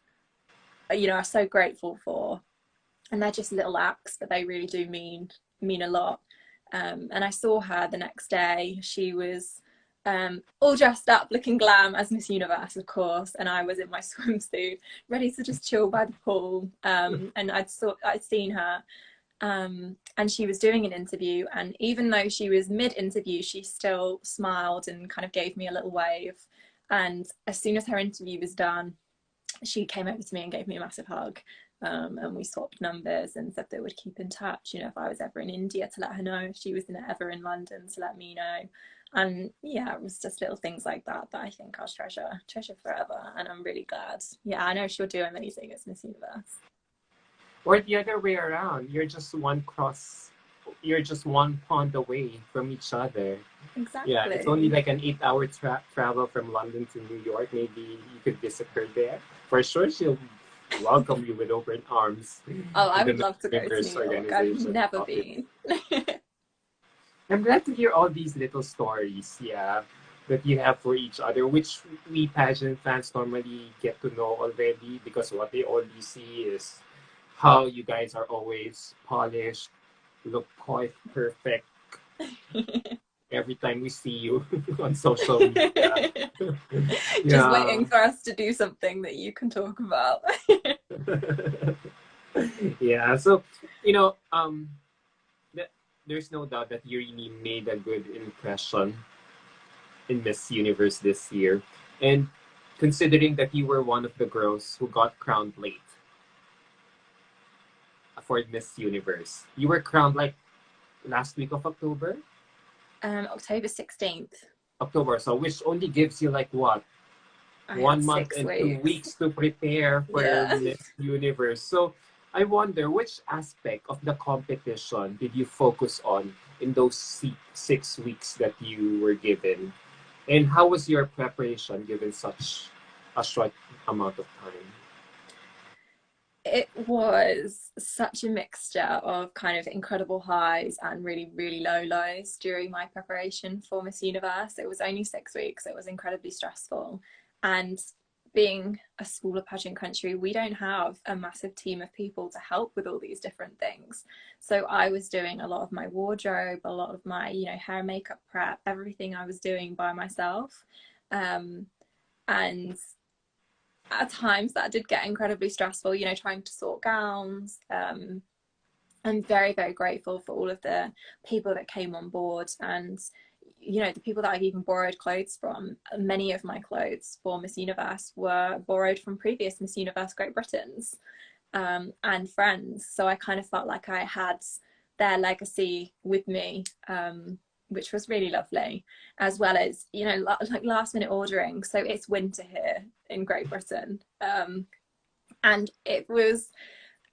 you know, are so grateful for. And they're just little acts, but they really do mean a lot. And I saw her the next day. She was all dressed up, looking glam as Miss Universe, of course, and I was in my swimsuit, ready to just chill by the pool. And I'd seen her, and she was doing an interview. And even though she was mid-interview, she still smiled and kind of gave me a little wave. And as soon as her interview was done, she came over to me and gave me a massive hug. And we swapped numbers and said that we'd keep in touch, you know, if I was ever in India to let her know, if she was ever in London to let me know. And yeah, it was just little things like that that I think I'll treasure forever. And I'm really glad. Yeah, I know she'll do amazing as Miss Universe. Or the other way around, you're just one pond away from each other. Exactly. Yeah, it's only like an 8-hour travel from London to New York. Maybe you could visit her there. For sure, she'll welcome you with open arms. Oh, I would love to go to New York. I've never been. I'm glad to hear all these little stories, yeah, that you have for each other, which we pageant fans normally get to know already, because what they only see is how you guys are always polished, look quite perfect every time we see you on social media. Just waiting for us to do something that you can talk about. Yeah, so, you know, there's no doubt that you really made a good impression in Miss Universe this year. And considering that you were one of the girls who got crowned late for Miss Universe, you were crowned like last week of October? October 16th. October, so which only gives you like what? I 1 month had 6 and weeks. 2 weeks to prepare for Miss Universe. So I wonder which aspect of the competition did you focus on in those 6 weeks that you were given? And how was your preparation given such a short amount of time? It was such a mixture of kind of incredible highs and really, really low lows during my preparation for Miss Universe. It was only 6 weeks. It was incredibly stressful. And being a smaller pageant country, we don't have a massive team of people to help with all these different things. So I was doing a lot of my wardrobe, a lot of my, hair and makeup prep, everything I was doing by myself. And at times that did get incredibly stressful, trying to sort gowns. I'm very, very grateful for all of the people that came on board, and the people that I've even borrowed clothes from. Many of my clothes for Miss Universe were borrowed from previous Miss Universe Great Britain's and friends. So I kind of felt like I had their legacy with me, which was really lovely, as well as like last minute ordering. So it's winter here in Great Britain, and it was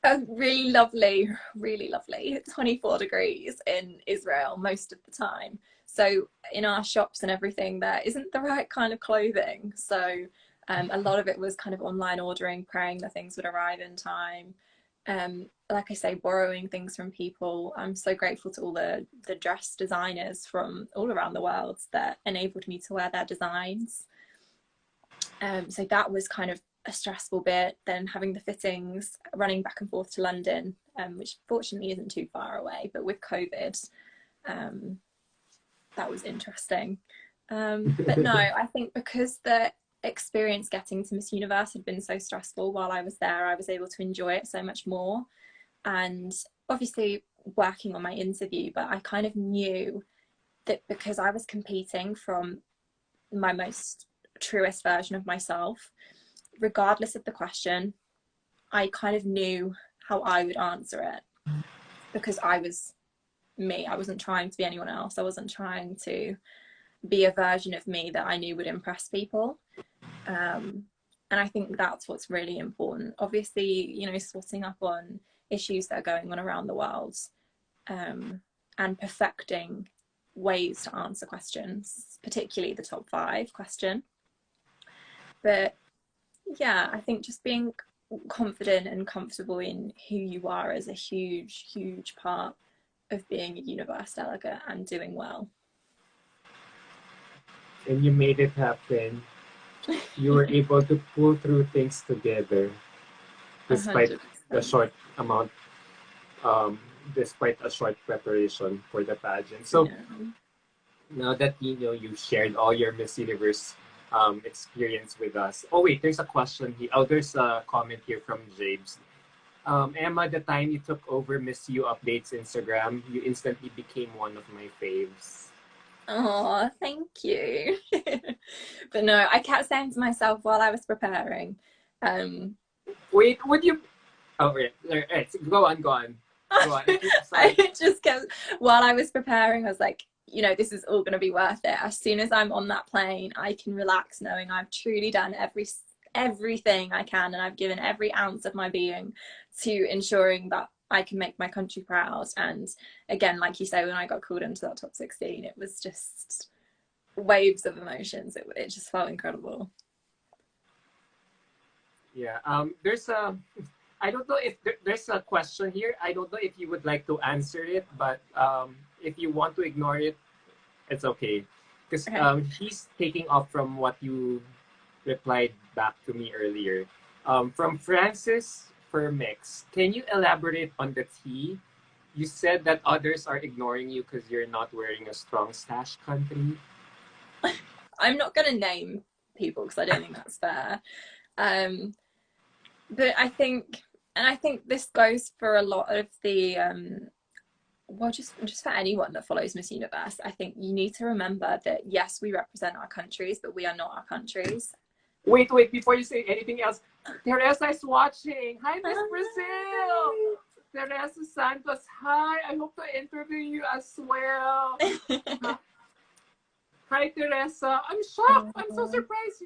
a really lovely 24 degrees in Israel most of the time. So in our shops and everything, there isn't the right kind of clothing. So a lot of it was kind of online ordering, praying that things would arrive in time. Like I say, borrowing things from people. I'm so grateful to all the dress designers from all around the world that enabled me to wear their designs. So that was kind of a stressful bit. Then having the fittings, running back and forth to London, which fortunately isn't too far away, but with COVID, that was interesting. But no, I think because the experience getting to Miss Universe had been so stressful while I was there, I was able to enjoy it so much more. And obviously working on my interview, but I kind of knew that because I was competing from my most truest version of myself, regardless of the question, I kind of knew how I would answer it, because I was me. I wasn't trying to be anyone else. I wasn't trying to be a version of me that I knew would impress people. And I think that's what's really important. Obviously, sorting up on issues that are going on around the world, and perfecting ways to answer questions, particularly the top 5 question. But yeah, I think just being confident and comfortable in who you are is a huge, huge part of being a Universe delegate and doing well. And you made it happen. You were able to pull through things together despite 100%. the short amount, despite a short preparation for the pageant. So now that you shared all your Miss Universe experience with us. Oh wait, there's a question here. Oh, there's a comment here from James. Emma, the time you took over Miss U Updates Instagram, you instantly became one of my faves. Oh, thank you. But no, I kept saying to myself while I was preparing. Wait, would you? Oh, right. Go on. I just kept, while I was preparing, I was like, this is all going to be worth it. As soon as I'm on that plane, I can relax knowing I've truly done everything I can, and I've given every ounce of my being to ensuring that I can make my country proud. And again, like you say, when I got called into that top 16, it was just waves of emotions. It just felt incredible. Yeah. There's a. I don't know if there's a question here. I don't know if you would like to answer it, but if you want to ignore it, it's okay. Because he's taking off from what you replied back to me earlier. From Francis Fermix, can you elaborate on the tea? You said that others are ignoring you because you're not wearing a strong stash country. I'm not going to name people because I don't think that's fair. But I think this goes for a lot of the well, just for anyone that follows Miss Universe, I think you need to remember that yes, we represent our countries, but we are not our countries. Wait, before you say anything else, Teresa is watching. Hi, Miss Brazil. Teresa Santos, hi. I hope to interview you as well. Hi, Teresa. I'm shocked. I'm so surprised.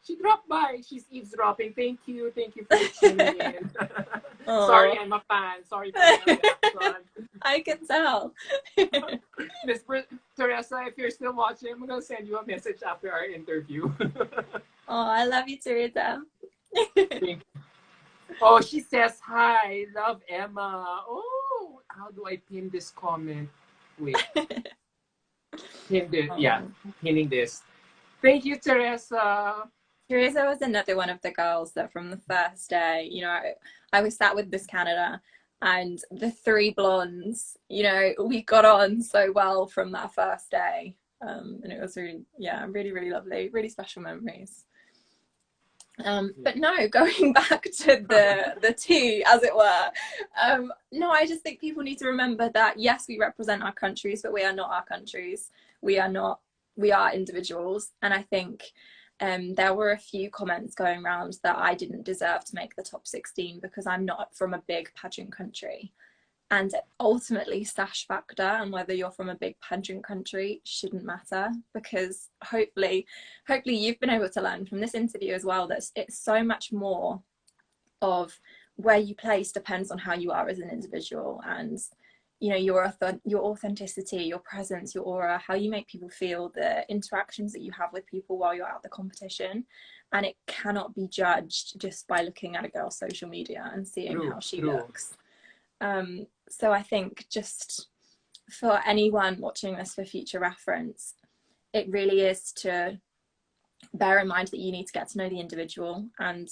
She dropped by. She's eavesdropping. Thank you for tuning in. Sorry, I'm a fan. Sorry for my reaction. I can tell. Miss Teresa, if you're still watching, I'm gonna send you a message after our interview. Oh, I love you, Teresa. Oh, she says hi. Love Emma. Oh, how do I pin this comment? Wait. Pin this. Yeah, pinning this. Thank you, Teresa. Teresa was another one of the girls that from the first day, you know, I was sat with Miss Canada and the three blondes, you know, we got on so well from that first day. And it was really, yeah, really, really lovely, really special memories. But no, going back to the tea, as it were, no, I just think people need to remember that yes, we represent our countries, but we are not our countries. We are individuals. And I think there were a few comments going around that I didn't deserve to make the top 16 because I'm not from a big pageant country. And ultimately, sash factor and whether you're from a big pageant country shouldn't matter, because hopefully you've been able to learn from this interview as well that it's so much more of where you place depends on how you are as an individual, and you know, your authenticity, your presence, your aura, how you make people feel, the interactions that you have with people while you're at the competition. And it cannot be judged just by looking at a girl's social media and seeing how she looks. So I think just for anyone watching this for future reference, it really is to bear in mind that you need to get to know the individual. And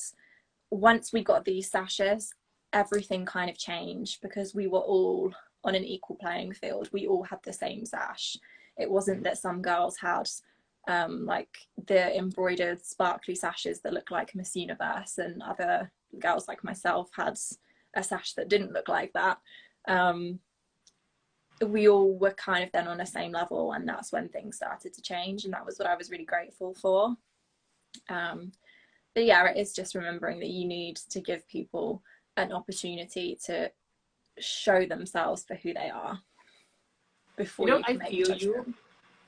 once we got these sashes, everything kind of changed because we were all on an equal playing field. We all had the same sash. It wasn't that some girls had like the embroidered sparkly sashes that look like Miss Universe and other girls like myself had a sash that didn't look like that. We all were kind of then on the same level, and that's when things started to change, and that was what I was really grateful for. But yeah, it is just remembering that you need to give people an opportunity to show themselves for who they are before you can make a judgment.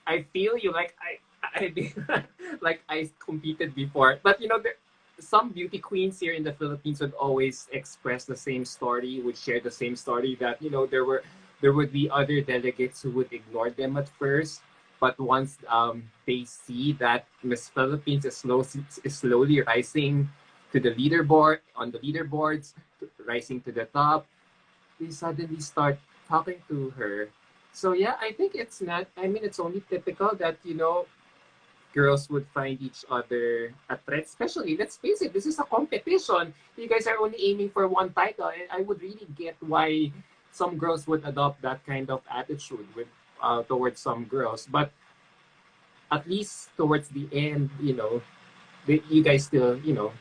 I feel you. Like I like I competed before, but you know, some beauty queens here in the Philippines would always express the same story, would share the same story, that you know there would be other delegates who would ignore them at first, but once they see that Miss Philippines is slowly rising to the leaderboard, on the leaderboards, rising to the top, they suddenly start talking to her. So yeah, I think it's not, I mean, it's only typical that, you know, girls would find each other a threat, especially, let's face it, this is a competition. You guys are only aiming for one title, and I would really get why some girls would adopt that kind of attitude with towards some girls. But at least towards the end, you know, you guys still, you know,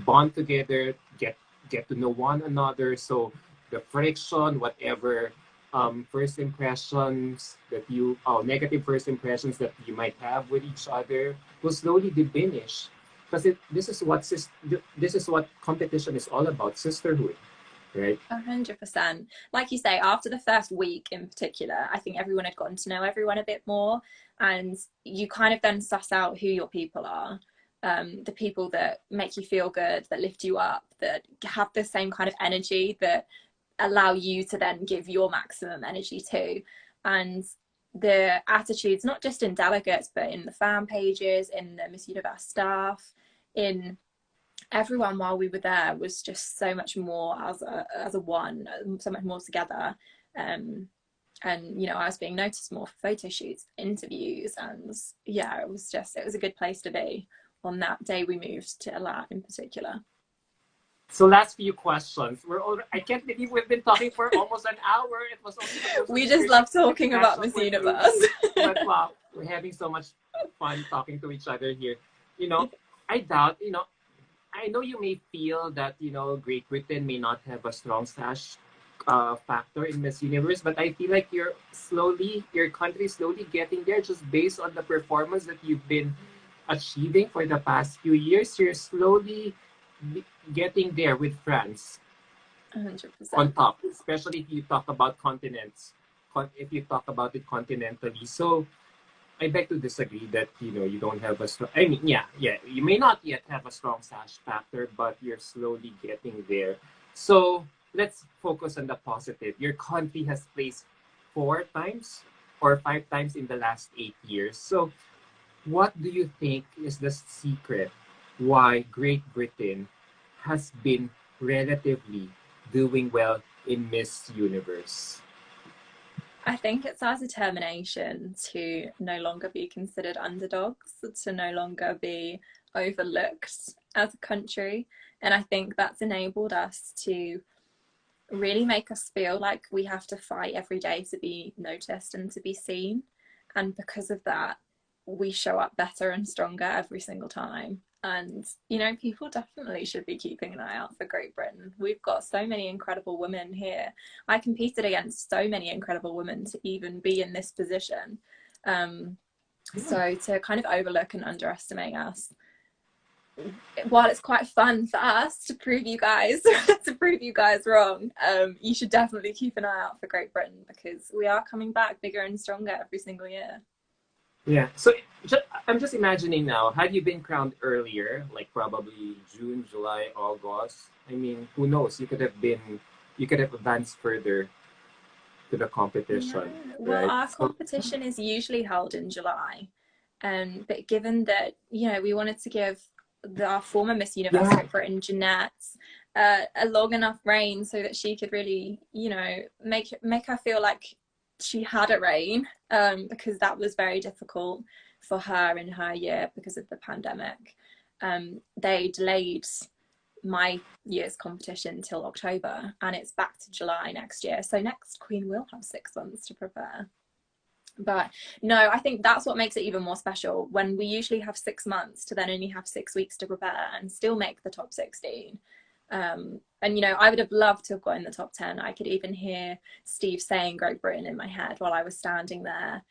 bond together, get to know one another. So the friction, whatever first impressions that you, negative first impressions that you might have with each other will slowly diminish, because this is what competition is all about, sisterhood, right? 100%. Like you say, after the first week in particular, I think everyone had gotten to know everyone a bit more, and you kind of then suss out who your people are. The people that make you feel good, that lift you up, that have the same kind of energy, that allow you to then give your maximum energy too. And the attitudes, not just in delegates, but in the fan pages, in the Miss Universe staff, in everyone while we were there, was just so much more as a one, so much more together. And you know, I was being noticed more for photo shoots, interviews, and yeah, it was a good place to be on that day we moved to Elat in particular. So last few questions. I can't believe we've been talking for almost an hour. It was only we just love talking about Miss Universe. But wow, we're having so much fun talking to each other here. You know, I doubt, I know you may feel that, Great Britain may not have a strong sash factor in Miss Universe, but I feel like your country slowly getting there just based on the performance that you've been achieving for the past few years. You're slowly getting there with France 100%. on top, especially if you talk about continents, if you talk about it continentally. So I beg to disagree that you don't have a strong. I mean, yeah, you may not yet have a strong sash factor, but you're slowly getting there. So let's focus on the positive. Your country has placed 4 times or 5 times in the last 8 years. So what do you think is the secret why Great Britain has been relatively doing well in Miss Universe? I think it's our determination to no longer be considered underdogs, to no longer be overlooked as a country. And I think that's enabled us to really make us feel like we have to fight every day to be noticed and to be seen. And because of that, we show up better and stronger every single time. And people definitely should be keeping an eye out for Great Britain. We've got so many incredible women here. I competed against so many incredible women to even be in this position. So to kind of overlook and underestimate us, while it's quite fun for us to prove you guys wrong, you should definitely keep an eye out for Great Britain, because we are coming back bigger and stronger every single year. Yeah. So I'm just imagining now, had you been crowned earlier, like probably June, July, August, I mean, who knows? You could have advanced further to the competition. Yeah. Well, right? our competition is usually held in July. But given that, we wanted to give our former Miss Universe Great Britain, Jeanette, a long enough reign so that she could really, make her feel like she had a reign, because that was very difficult for her in her year because of the pandemic. They delayed my year's competition till October, and it's back to July next year. So next Queen will have 6 months to prepare. But no, I think that's what makes it even more special, when we usually have 6 months to then only have 6 weeks to prepare and still make the top 16. And I would have loved to have got in the top 10. I could even hear Steve saying Great Britain in my head while I was standing there.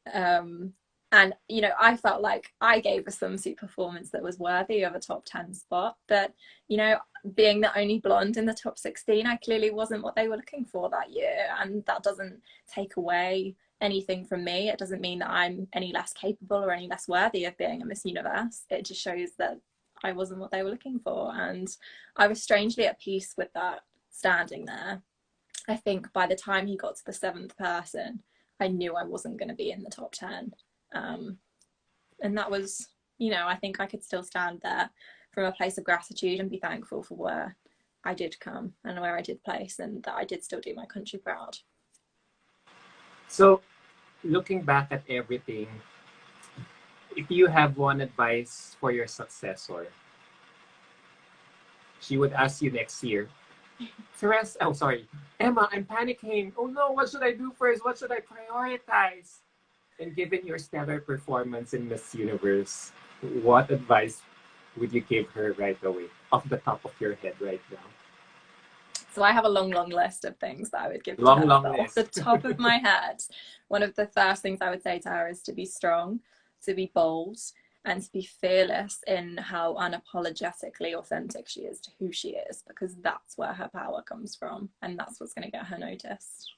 And I felt like I gave a swimsuit performance that was worthy of a top 10 spot. But being the only blonde in the top 16, I clearly wasn't what they were looking for that year. And that doesn't take away anything from me. It doesn't mean that I'm any less capable or any less worthy of being a Miss Universe. It just shows that I wasn't what they were looking for. And I was strangely at peace with that, standing there. I think by the time he got to the 7th person, I knew I wasn't going to be in the top 10. And that was, I think I could still stand there from a place of gratitude and be thankful for where I did come and where I did place, and that I did still do my country proud. So looking back at everything, if you have one advice for your successor, she would ask you next year, Emma, I'm panicking. Oh no, what should I do first? What should I prioritize? And given your stellar performance in Miss Universe, what advice would you give her right away, off the top of your head right now? So I have a long list of things that I would give to her. Off the top of my head, one of the first things I would say to her is to be strong, to be bold, and to be fearless in how unapologetically authentic she is to who she is, because that's where her power comes from, and that's what's going to get her noticed.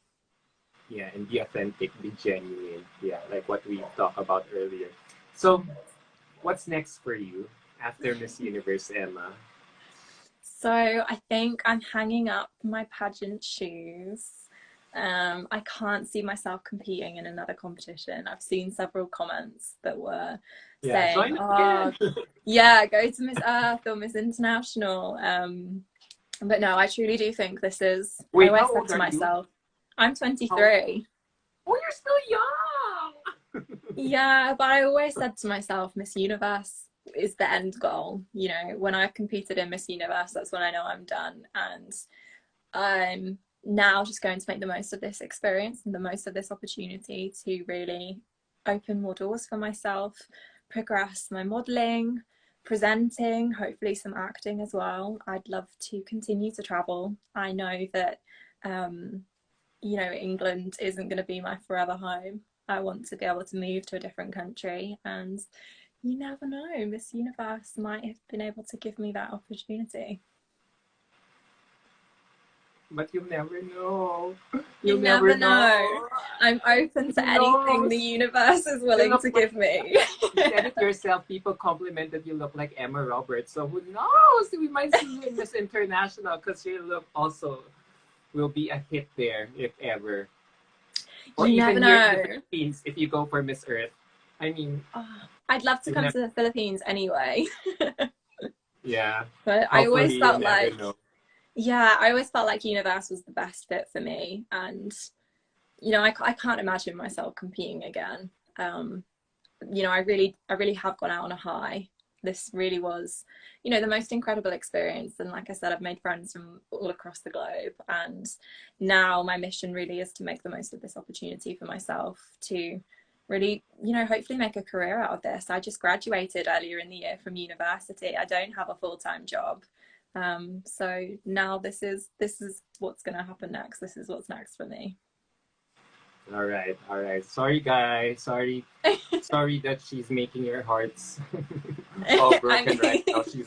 Yeah, and be authentic, be genuine. Yeah, like what we talked about earlier. So, what's next for you after Miss Universe, Emma? So I think I'm hanging up my pageant shoes. I can't see myself competing in another competition. I've seen several comments that were saying, go to Miss Earth or Miss International. But no, I truly do think this is, I always said to myself, I'm 23. Oh, you're still young! Yeah, but I always said to myself, Miss Universe is the end goal. When I've competed in Miss Universe, that's when I know I'm done. And I'm now just going to make the most of this experience and the most of this opportunity to really open more doors for myself, progress my modelling, presenting, hopefully some acting as well. I'd love to continue to travel. I know that you know, England isn't going to be my forever home. I want to be able to move to a different country, and you never know, Miss Universe might have been able to give me that opportunity. But you never know. You never know. I'm open to anything the universe is willing to give me. You said it yourself. People compliment that you look like Emma Roberts. So who knows? We might see you in Miss International because your look also will be a hit there, if ever. Or you even never here know. in the Philippines, if you go for Miss Earth. I mean, I'd love to come to the Philippines anyway. Yeah. But I always felt like, yeah, I always felt like Universe was the best fit for me. And, you know, I can't imagine myself competing again. You know, I really have gone out on a high. This really was, you know, the most incredible experience. And like I said, I've made friends from all across the globe. And now my mission really is to make the most of this opportunity for myself to really, you know, hopefully make a career out of this. I just graduated earlier in the year from university. I don't have a full-time job. So now this is what's going to happen next. This is what's next for me. All right. Sorry, guys. Sorry that she's making your hearts all broken right now. She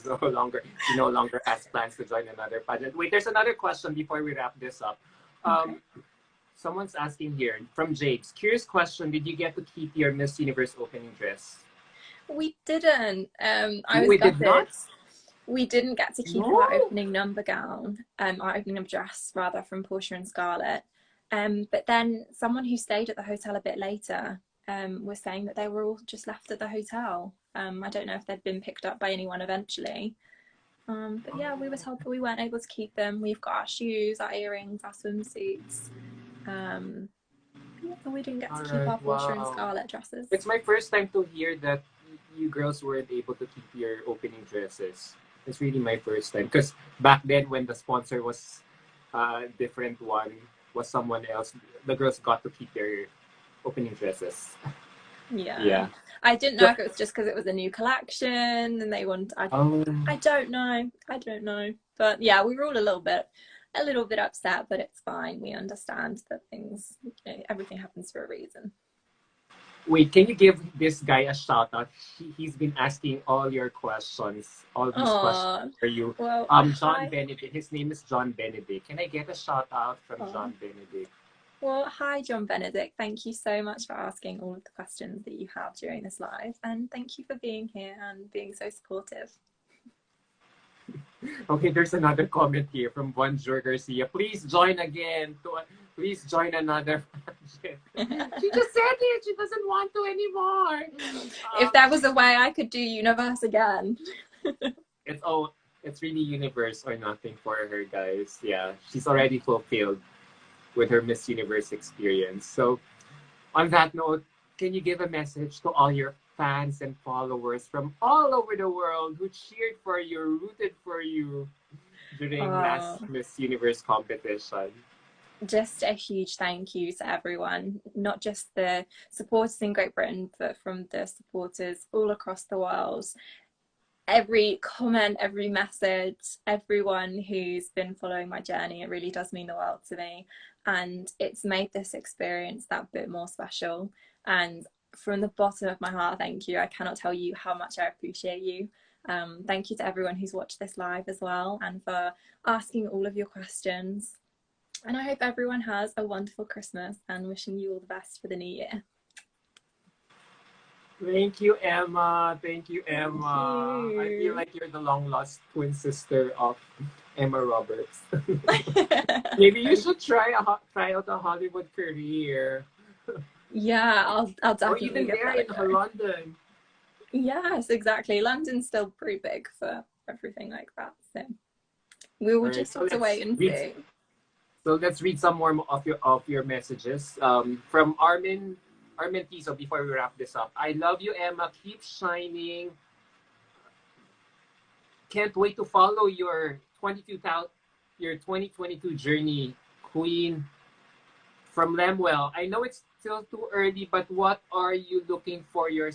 no longer has plans to join another pageant. Wait, there's another question before we wrap this up. Okay. Someone's asking here from James. Curious question: did you get to keep your Miss Universe opening dress? We didn't. We did not. We didn't get to keep our opening number gown, our opening number dress rather, from Portia and Scarlett. But then someone who stayed at the hotel a bit later was saying that they were all just left at the hotel. I don't know if they'd been picked up by anyone eventually. But yeah, we were told that we weren't able to keep them. We've got our shoes, our earrings, our swimsuits. We didn't get to keep our Portia and Scarlett dresses. It's my first time to hear that you girls weren't able to keep your opening dresses. It's really my first time. Because back then when the sponsor was a different one, was someone else, the girls got to keep their opening dresses. Yeah. I didn't know if it was just because it was a new collection and they wanted. I don't know. But yeah, we were all a little bit upset, but it's fine. We understand that everything happens for a reason. Wait, can you give this guy a shout out? He's been asking all your questions, all these questions for you. Well, John Benedict. His name is John Benedict. Can I get a shout out from John Benedict? Well, hi, John Benedict. Thank you so much for asking all of the questions that you have during this live, and thank you for being here and being so supportive. Okay, there's another comment here from Bonjour Garcia. Please join again. Please join another project. She just said it. She doesn't want to anymore. If there was a way I could do Universe again. It's really Universe or nothing for her, guys. Yeah, she's already fulfilled with her Miss Universe experience. So on that note, can you give a message to all your fans and followers from all over the world who cheered for you, rooted for you during last Miss Universe competition? Just a huge thank you to everyone, not just the supporters in Great Britain, but from the supporters all across the world. Every comment, every message, everyone who's been following my journey, it really does mean the world to me. And it's made this experience that bit more special. And from the bottom of my heart, thank you. I cannot tell you how much I appreciate you. Thank you to everyone who's watched this live as well, and for asking all of your questions. And I hope everyone has a wonderful Christmas, and wishing you all the best for the new year. Thank you, Emma. Thank you, Emma. Thank you. I feel like you're the long-lost twin sister of Emma Roberts. Maybe you should try out a Hollywood career. Yeah, I'll definitely. Or even there in London. Yes, exactly. London's still pretty big for everything like that. So we will just have to wait and see. So let's read some more of your messages. From Armin Tiso, before we wrap this up. I love you, Emma. Keep shining. Can't wait to follow your 2022 journey, Queen. From Lemuel, I know it's still too early, but what are you looking for your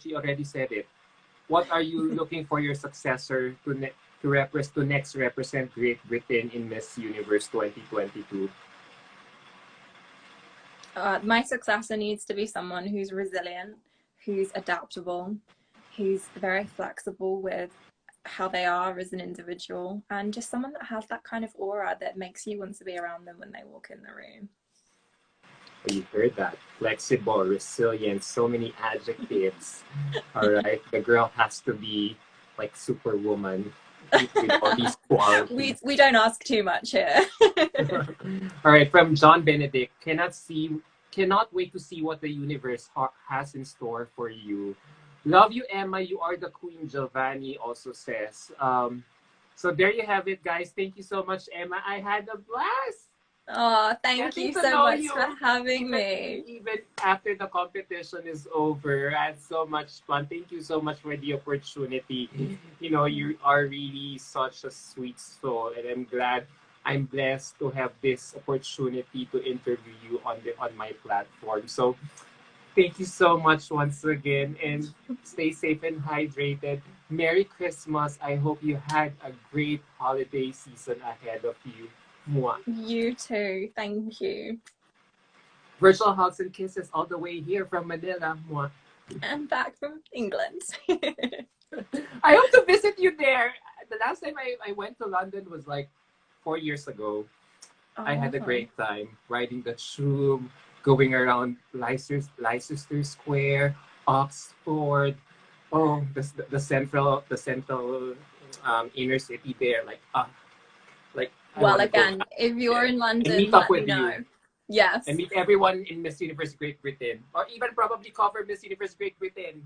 she already said it. What are you looking for your successor to next represent Great Britain in Miss Universe 2022? My successor needs to be someone who's resilient, who's adaptable, who's very flexible with how they are as an individual, and just someone that has that kind of aura that makes you want to be around them when they walk in the room. You heard that. Flexible, resilient, so many adjectives. All right. The girl has to be like Superwoman with all these qualities. We don't ask too much here. All right. From John Benedict, cannot wait to see what the universe has in store for you. Love you, Emma. You are the queen, Giovanni also says. So there you have it, guys. Thank you so much, Emma. I had a blast. Oh, thank you so much for having me. Even after the competition is over, I had so much fun. Thank you so much for the opportunity. You know, you are really such a sweet soul, and I'm blessed to have this opportunity to interview you on my platform. So thank you so much once again, and stay safe and hydrated. Merry Christmas. I hope you had a great holiday season ahead of you. Mwah. You too. Thank you. Virtual hugs and kisses all the way here from Manila. Mwah. And back from England. I hope to visit you there. The last time I went to London was like 4 years ago. Oh, I had a great time riding the tube, going around Leicester Square, Oxford. Oh, the central inner city there. Well, again, if you're in London, let me know. Yes. And meet everyone in Miss Universe Great Britain. Or even probably cover Miss Universe Great Britain.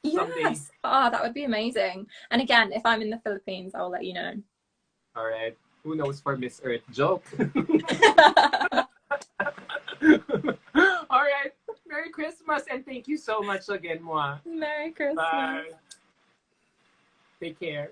Someday. Yes. Oh, that would be amazing. And again, if I'm in the Philippines, I'll let you know. All right. Who knows for Miss Earth? Joke. All right. Merry Christmas and thank you so much again, Moa. Merry Christmas. Bye. Take care.